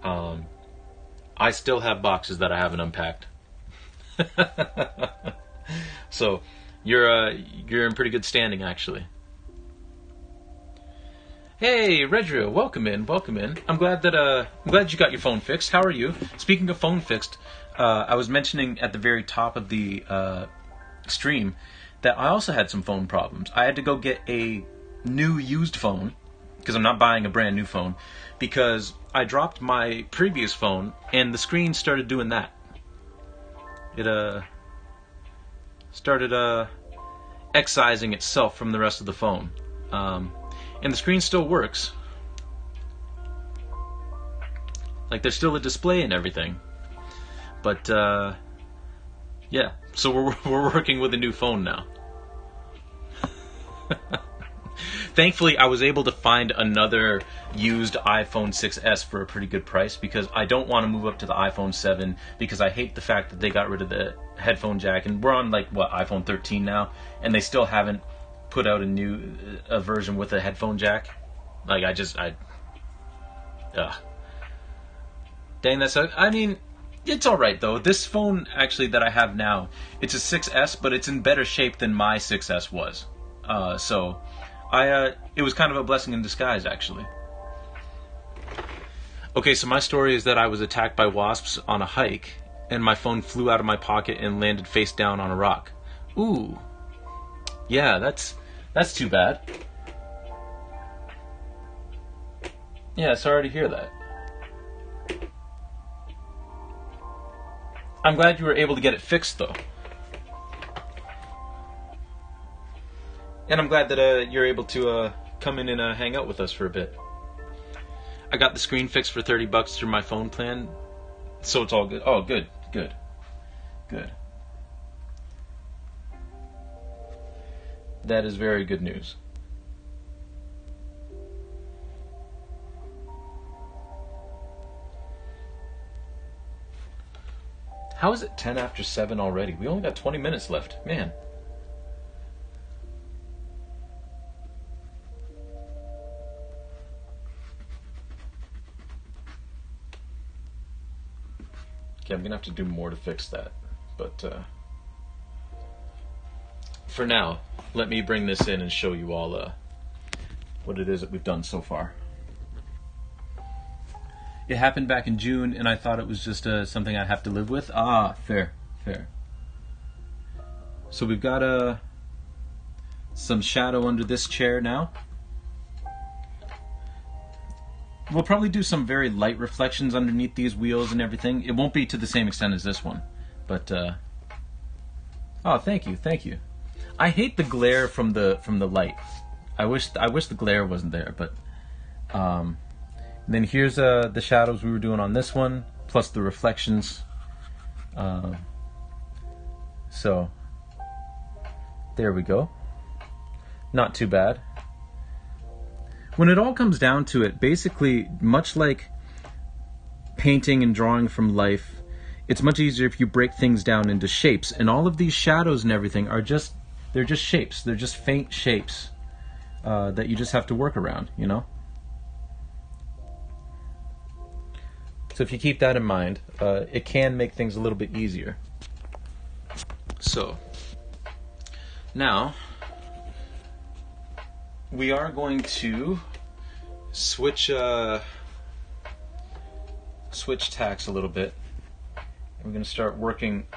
[SPEAKER 1] I still have boxes that I haven't unpacked. So you're in pretty good standing, actually. Hey, Redrio, welcome in. I'm glad you got your phone fixed. How are you? Speaking of phone fixed, I was mentioning at the very top of the stream that I also had some phone problems. I had to go get a new used phone, because I'm not buying a brand new phone, because I dropped my previous phone and the screen started doing that. It started excising itself from the rest of the phone. And the screen still works. Like, there's still a display and everything. But, yeah. So we're working with a new phone now. Thankfully, I was able to find another used iPhone 6s for a pretty good price, because I don't want to move up to the iPhone 7, because I hate the fact that they got rid of the headphone jack. And we're on, like, what, iPhone 13 now? And they still haven't put out a version with a headphone jack. Like, dang, I mean, it's alright though. This phone, actually, that I have now, it's a 6S, but it's in better shape than my 6S was. So, it was kind of a blessing in disguise, actually. Okay, so my story is that I was attacked by wasps on a hike, and my phone flew out of my pocket and landed face down on a rock. Ooh. Yeah, that's too bad. Yeah, sorry to hear that. I'm glad you were able to get it fixed, though. And I'm glad that you're able to come in and hang out with us for a bit. I got the screen fixed for $30 through my phone plan, so it's all good. Oh, good, good, good. That is very good news. How is it 10 after 7 already? We only got 20 minutes left. Man. Okay, I'm going to have to do more to fix that. But for now, let me bring this in and show you all what it is that we've done so far. It happened back in June, and I thought it was just something I'd have to live with. Ah, fair, fair. So we've got some shadow under this chair now. We'll probably do some very light reflections underneath these wheels and everything. It won't be to the same extent as this one, but oh, thank you, thank you. I hate the glare from the light. I wish the glare wasn't there, but then here's the shadows we were doing on this one, plus the reflections. So there we go. Not too bad. When it all comes down to it, basically, much like painting and drawing from life, it's much easier if you break things down into shapes. And all of these shadows and everything are they're just shapes. They're just faint shapes that you just have to work around, you know? So if you keep that in mind, it can make things a little bit easier. So, now, we are going to switch tacks a little bit. We're going to start working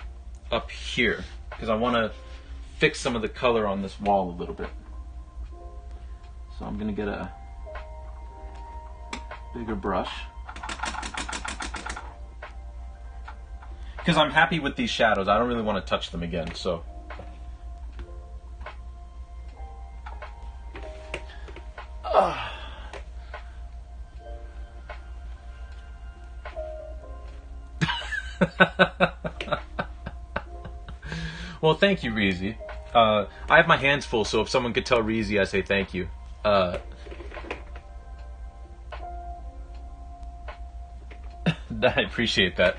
[SPEAKER 1] up here because I want to fix some of the color on this wall a little bit. So I'm going to get a bigger brush because I'm happy with these shadows. I don't really want to touch them again, so well, thank you, Reezy. I have my hands full, so if someone could tell Reezy, I say thank you. I appreciate that.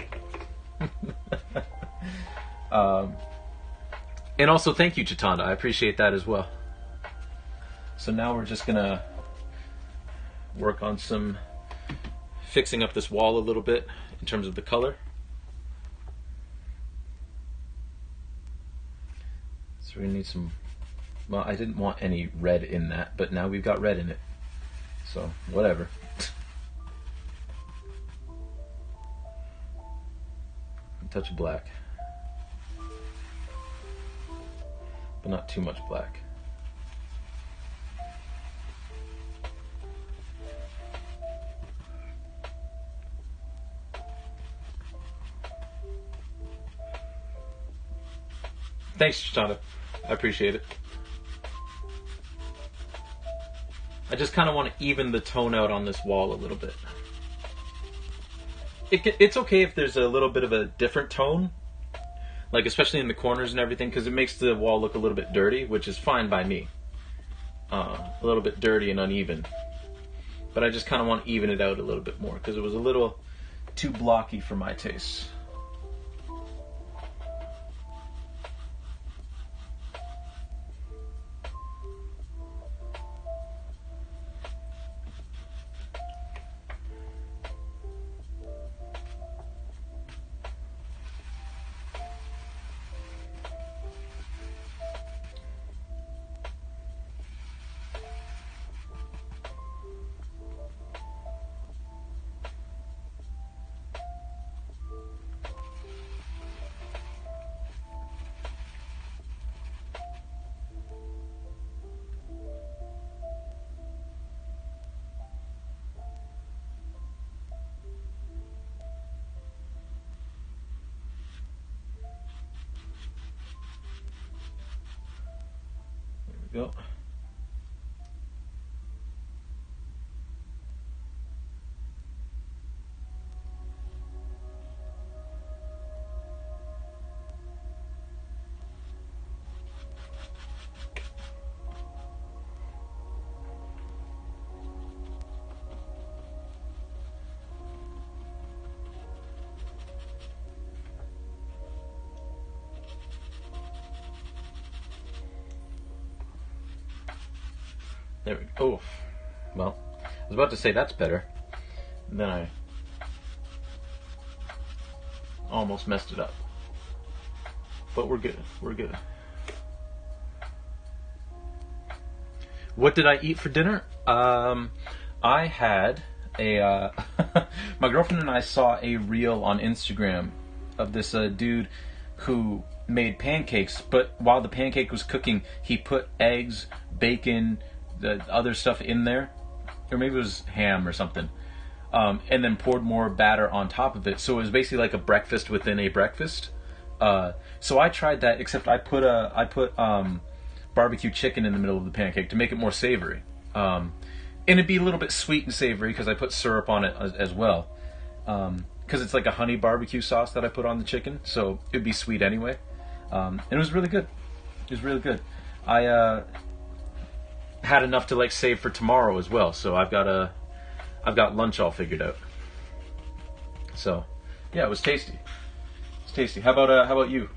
[SPEAKER 1] And also, thank you, Chitanda. I appreciate that as well. So now we're just gonna work on some fixing up this wall a little bit in terms of the color. So we need some, well, I didn't want any red in that, but now we've got red in it. So, whatever. A touch of black. But not too much black. Thanks, Chitanda. I appreciate it. I just kind of want to even the tone out on this wall a little bit. It's okay if there's a little bit of a different tone, like especially in the corners and everything, because it makes the wall look a little bit dirty, which is fine by me. A little bit dirty and uneven. But I just kind of want to even it out a little bit more, because it was a little too blocky for my tastes. we go. There we go. Oh, well, I was about to say that's better. Then I almost messed it up. But we're good. We're good. What did I eat for dinner? I had a... my girlfriend and I saw a reel on Instagram of this dude who made pancakes, but while the pancake was cooking, he put eggs, bacon, the other stuff in there, or maybe it was ham or something, and then poured more batter on top of it. So it was basically like a breakfast within a breakfast. So I tried that, except I put barbecue chicken in the middle of the pancake to make it more savory, and it'd be a little bit sweet and savory because I put syrup on it as well, because it's like a honey barbecue sauce that I put on the chicken, so it'd be sweet anyway. And it was really good. It was really good. I had enough to like save for tomorrow as well, so I've got lunch all figured out. So yeah, it was tasty. It's tasty. How about you?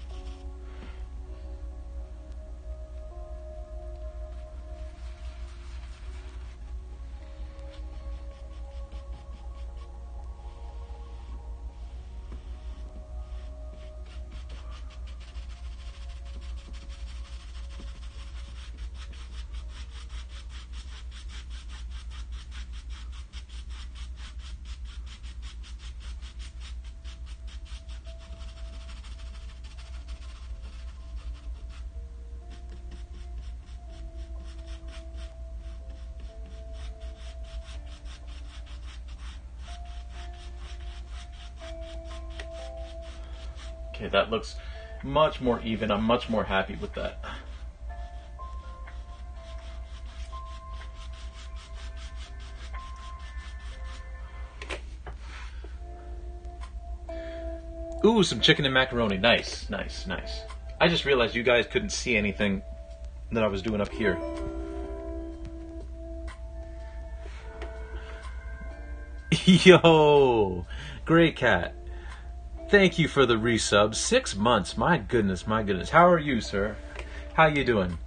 [SPEAKER 1] Okay, that looks much more even. I'm much more happy with that. Ooh, some chicken and macaroni. Nice, nice, nice. I just realized you guys couldn't see anything that I was doing up here. Yo, Great Cat. Thank you for the resub. 6 months. My goodness, my goodness. How are you, sir? How you doing?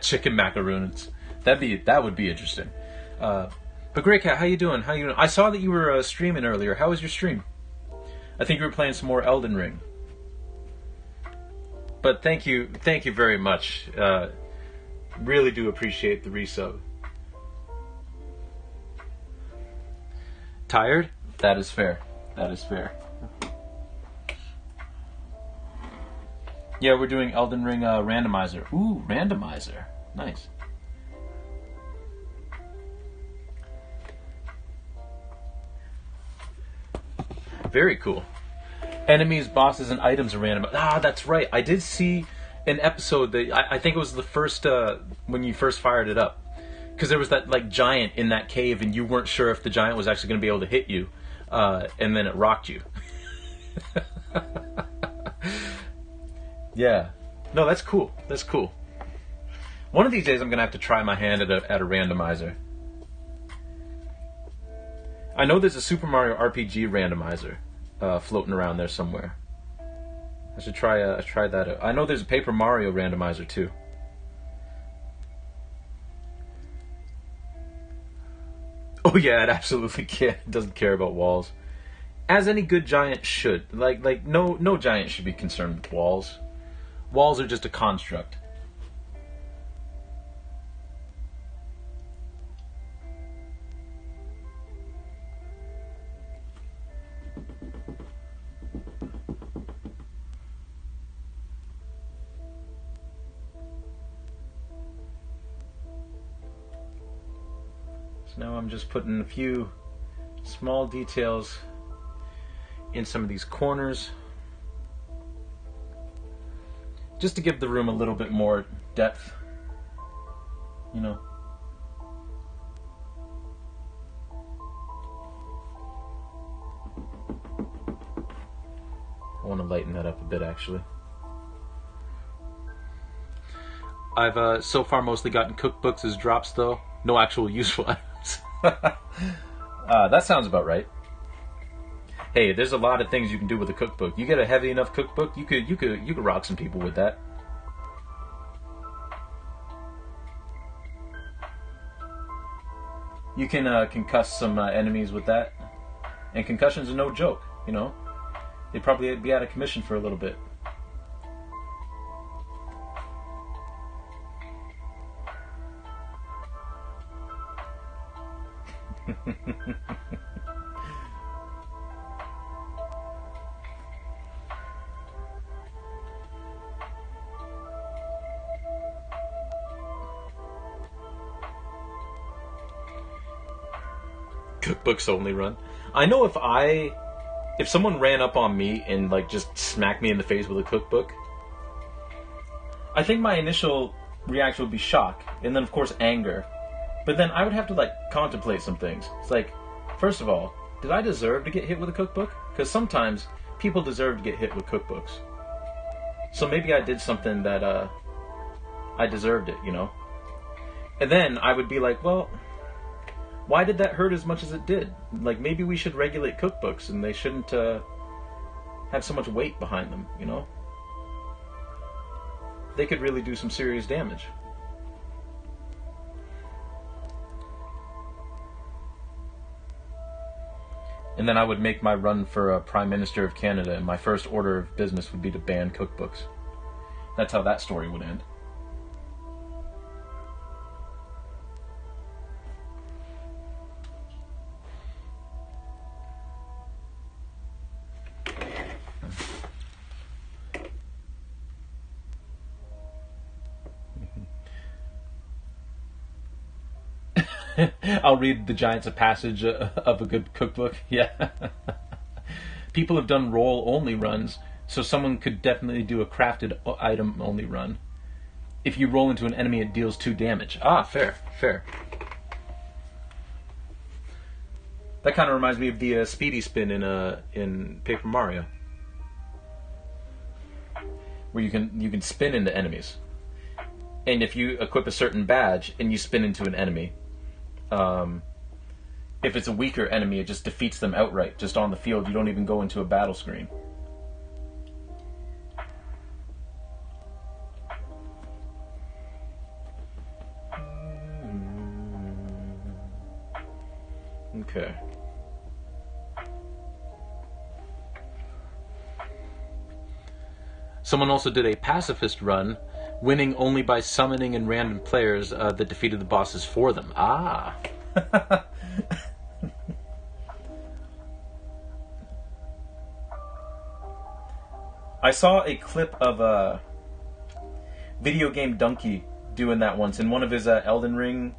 [SPEAKER 1] Chicken macaroons. That would be interesting. But Great Cat, how you doing? How you doing? I saw that you were streaming earlier. How was your stream? I think you were playing some more Elden Ring. But thank you very much. Really do appreciate the resub. Tired? That is fair. That is fair. Yeah, we're doing Elden Ring randomizer. Ooh, randomizer. Nice. Very cool. Enemies, bosses, and items are random. Ah, that's right. I did see an episode that I think it was the first when you first fired it up, because there was that like giant in that cave, and you weren't sure if the giant was actually going to be able to hit you, and then it rocked you. Yeah. No, that's cool. That's cool. One of these days, I'm going to have to try my hand at a randomizer. I know there's a Super Mario RPG randomizer floating around there somewhere. I should try that out. I know there's a Paper Mario randomizer too. Oh yeah, it absolutely can't. It doesn't care about walls, as any good giant should. Like no giant should be concerned with walls. Walls are just a construct. So now I'm just putting a few small details in some of these corners just to give the room a little bit more depth, you know. I want to lighten that up a bit, actually. I've so far mostly gotten cookbooks as drops, though. No actual useful items. That sounds about right. Hey, there's a lot of things you can do with a cookbook. You get a heavy enough cookbook, you could rock some people with that. You can concuss some enemies with that, and concussions are no joke. You know, they'd probably be out of commission for a little bit. Cookbooks only run. I know if someone ran up on me and like just smacked me in the face with a cookbook, I think my initial reaction would be shock, and then of course anger. But then I would have to like contemplate some things. It's like, first of all, did I deserve to get hit with a cookbook? Because sometimes people deserve to get hit with cookbooks. So maybe I did something that I deserved it, you know? And then I would be like, well, why did that hurt as much as it did? Like, maybe we should regulate cookbooks and they shouldn't have so much weight behind them, you know? They could really do some serious damage. And then I would make my run for Prime Minister of Canada, and my first order of business would be to ban cookbooks. That's how that story would end. I'll read the Giants a passage of a good cookbook. Yeah. People have done roll-only runs, so someone could definitely do a crafted item-only run. If you roll into an enemy, it deals 2 damage. Ah, fair, fair. That kind of reminds me of the speedy spin in Paper Mario, where you can spin into enemies, and if you equip a certain badge and you spin into an enemy, if it's a weaker enemy, it just defeats them outright, just on the field. You don't even go into a battle screen. Okay. Someone also did a pacifist run, winning only by summoning in random players that defeated the bosses for them. Ah. I saw a clip of a video game Donkey doing that once in one of his Elden Ring,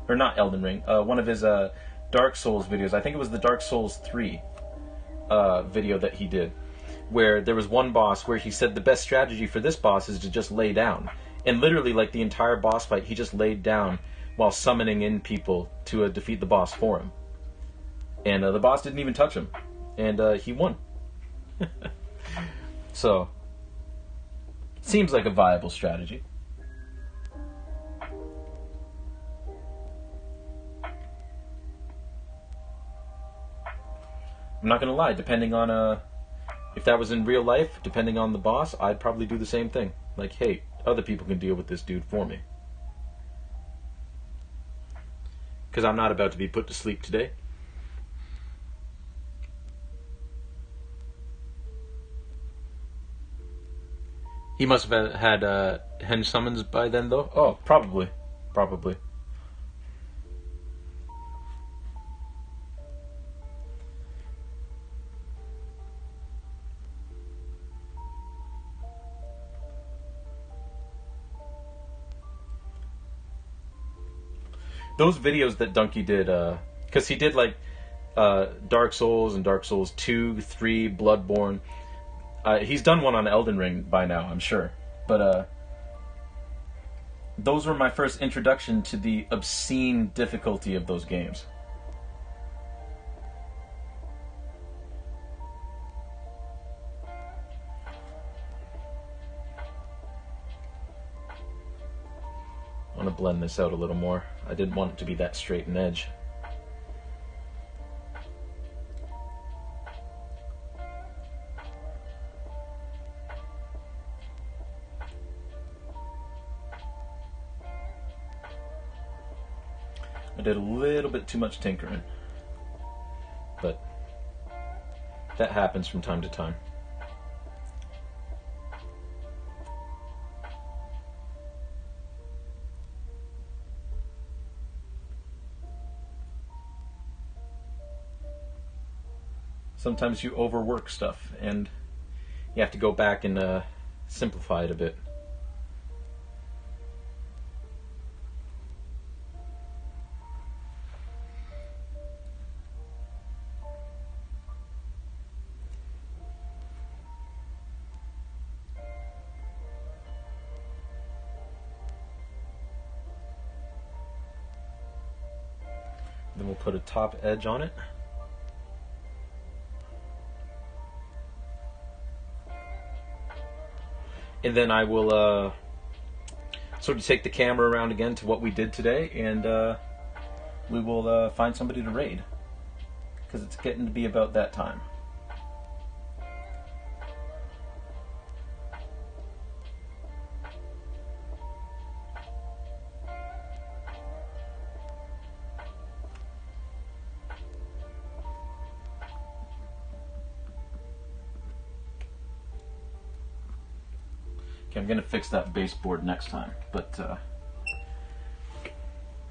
[SPEAKER 1] or not Elden Ring, one of his Dark Souls videos. I think it was the Dark Souls 3 video that he did, where there was one boss where he said the best strategy for this boss is to just lay down. And literally, like the entire boss fight, he just laid down while summoning in people to defeat the boss for him. And the boss didn't even touch him. And he won. So, seems like a viable strategy. I'm not gonna lie, depending on if that was in real life, depending on the boss, I'd probably do the same thing. Like, hey, other people can deal with this dude for me. Because I'm not about to be put to sleep today. He must have had henge summons by then, though? Oh, probably. Probably. Those videos that Donkey did, because he did like Dark Souls and Dark Souls 2, 3, Bloodborne. He's done one on Elden Ring by now, I'm sure. But those were my first introduction to the obscene difficulty of those games. I want to blend this out a little more. I didn't want it to be that straight an edge. I did a little bit too much tinkering, but that happens from time to time. Sometimes you overwork stuff and you have to go back and simplify it a bit. Then we'll put a top edge on it. And then I will sort of take the camera around again to what we did today, and we will find somebody to raid, because it's getting to be about that time. Okay, I'm gonna fix that baseboard next time, but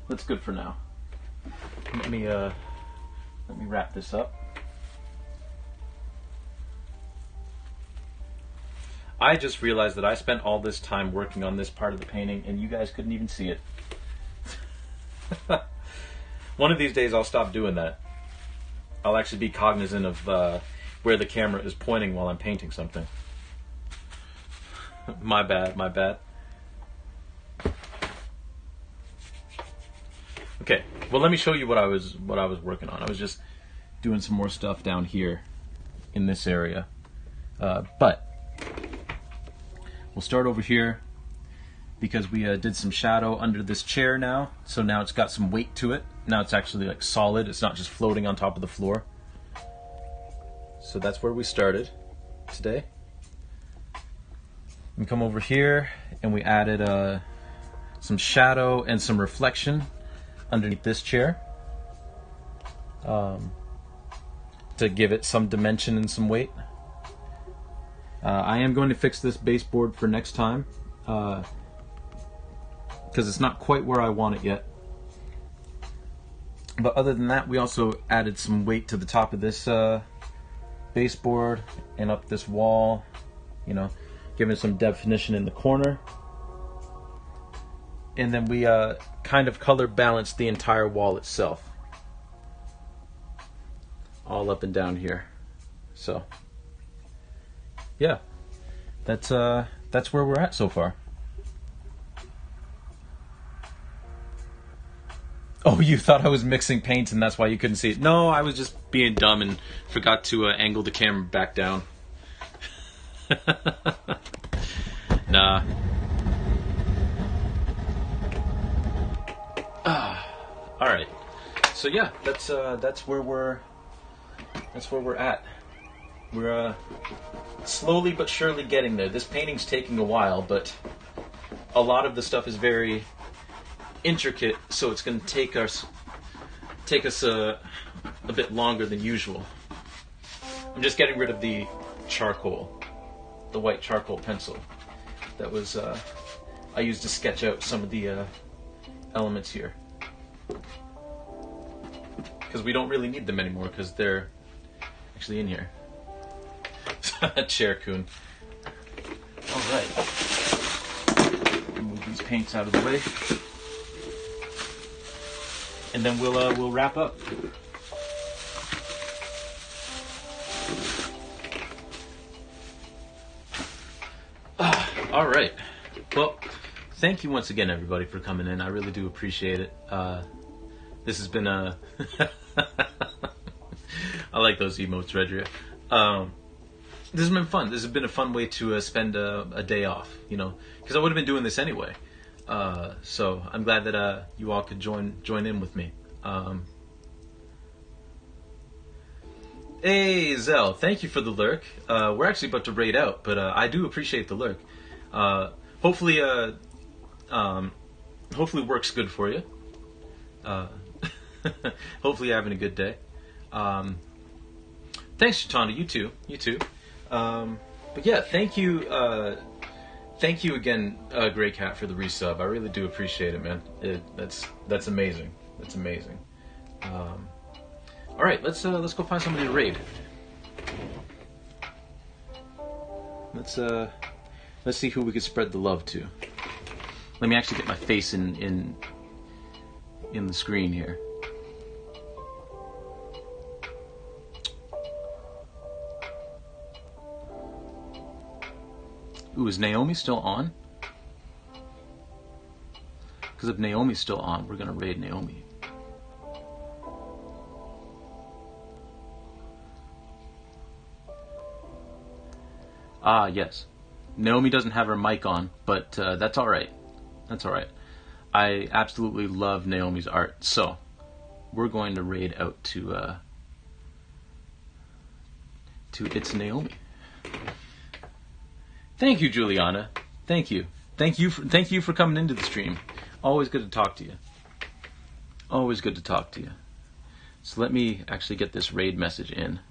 [SPEAKER 1] that's good for now. Let me wrap this up. I just realized that I spent all this time working on this part of the painting, and you guys couldn't even see it. One of these days, I'll stop doing that. I'll actually be cognizant of where the camera is pointing while I'm painting something. My bad, my bad. Okay, well, let me show you what I was working on. I was just doing some more stuff down here in this area, but we'll start over here because we did some shadow under this chair now. So now it's got some weight to it. Now it's actually like solid. It's not just floating on top of the floor. So that's where we started today. We come over here and we added some shadow and some reflection underneath this chair to give it some dimension and some weight. I am going to fix this baseboard for next time because it's not quite where I want it yet. But other than that, we also added some weight to the top of this baseboard and up this wall, you know, giving some definition in the corner. And then we kind of color balanced the entire wall itself, all up and down here. So yeah, that's where we're at so far. Oh, you thought I was mixing paints and that's why you couldn't see it. No, I was just being dumb and forgot to angle the camera back down. Nah. All right. So yeah, that's where we're at. We're slowly but surely getting there. This painting's taking a while, but a lot of the stuff is very intricate, so it's going to take us a bit longer than usual. I'm just getting rid of the charcoal, the white charcoal pencil that was I used to sketch out some of the elements here, because we don't really need them anymore because they're actually in here. Chair coon. All right, move these paints out of the way, and then we'll wrap up. All right. Well, thank you once again, everybody, for coming in. I really do appreciate it. This has been a... I like those emotes, Redria. This has been fun. This has been a fun way to spend a day off, you know, because I would have been doing this anyway. So I'm glad that you all could join in with me. Hey, Zell, thank you for the lurk. We're actually about to raid out, but I do appreciate the lurk. Hopefully work's good for you. Hopefully you're having a good day. Thanks, Chitanda. You too. But yeah, thank you again, Grey Cat, for the resub. I really do appreciate it, man. That's amazing. That's amazing. All right, let's go find somebody to raid. Let's see who we could spread the love to. Let me actually get my face in the screen here. Ooh, is Naomi still on? Because if Naomi's still on, we're gonna raid Naomi. Ah, yes. Naomi doesn't have her mic on, but that's all right. That's all right. I absolutely love Naomi's art, so we're going to raid out to It's Naomi. Thank you, Juliana. Thank you for coming into the stream. Always good to talk to you. Always good to talk to you. So let me actually get this raid message in.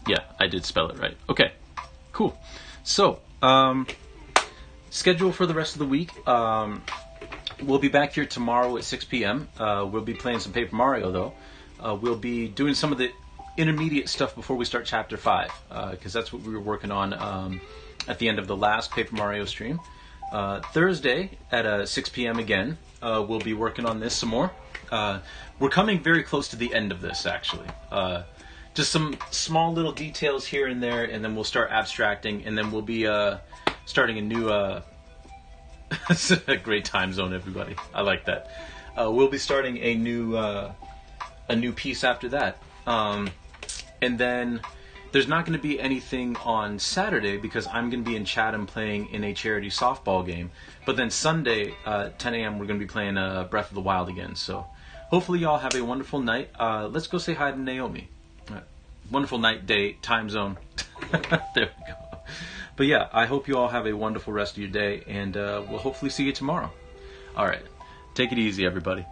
[SPEAKER 1] Yeah, I did spell it right. Okay, cool. So, schedule for the rest of the week. We'll be back here tomorrow at 6 p.m. We'll be playing some Paper Mario, though. We'll be doing some of the intermediate stuff before we start Chapter 5, because that's what we were working on at the end of the last Paper Mario stream. Thursday at 6 p.m. again, we'll be working on this some more. We're coming very close to the end of this, actually. Just some small little details here and there, and then we'll start abstracting, and then we'll be starting a new... It's a great time zone, everybody. I like that. We'll be starting a new piece after that. And then there's not going to be anything on Saturday because I'm going to be in Chatham playing in a charity softball game. But then Sunday, 10 a.m., we're going to be playing Breath of the Wild again. So hopefully y'all have a wonderful night. Let's go say hi to Naomi. Wonderful night, day, time zone. There we go. But yeah, I hope you all have a wonderful rest of your day, and we'll hopefully see you tomorrow. All right. Take it easy, everybody.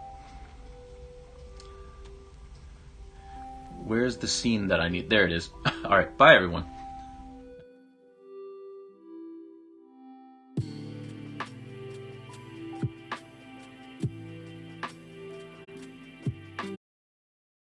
[SPEAKER 1] Where's the scene that I need? There it is. All right. Bye, everyone.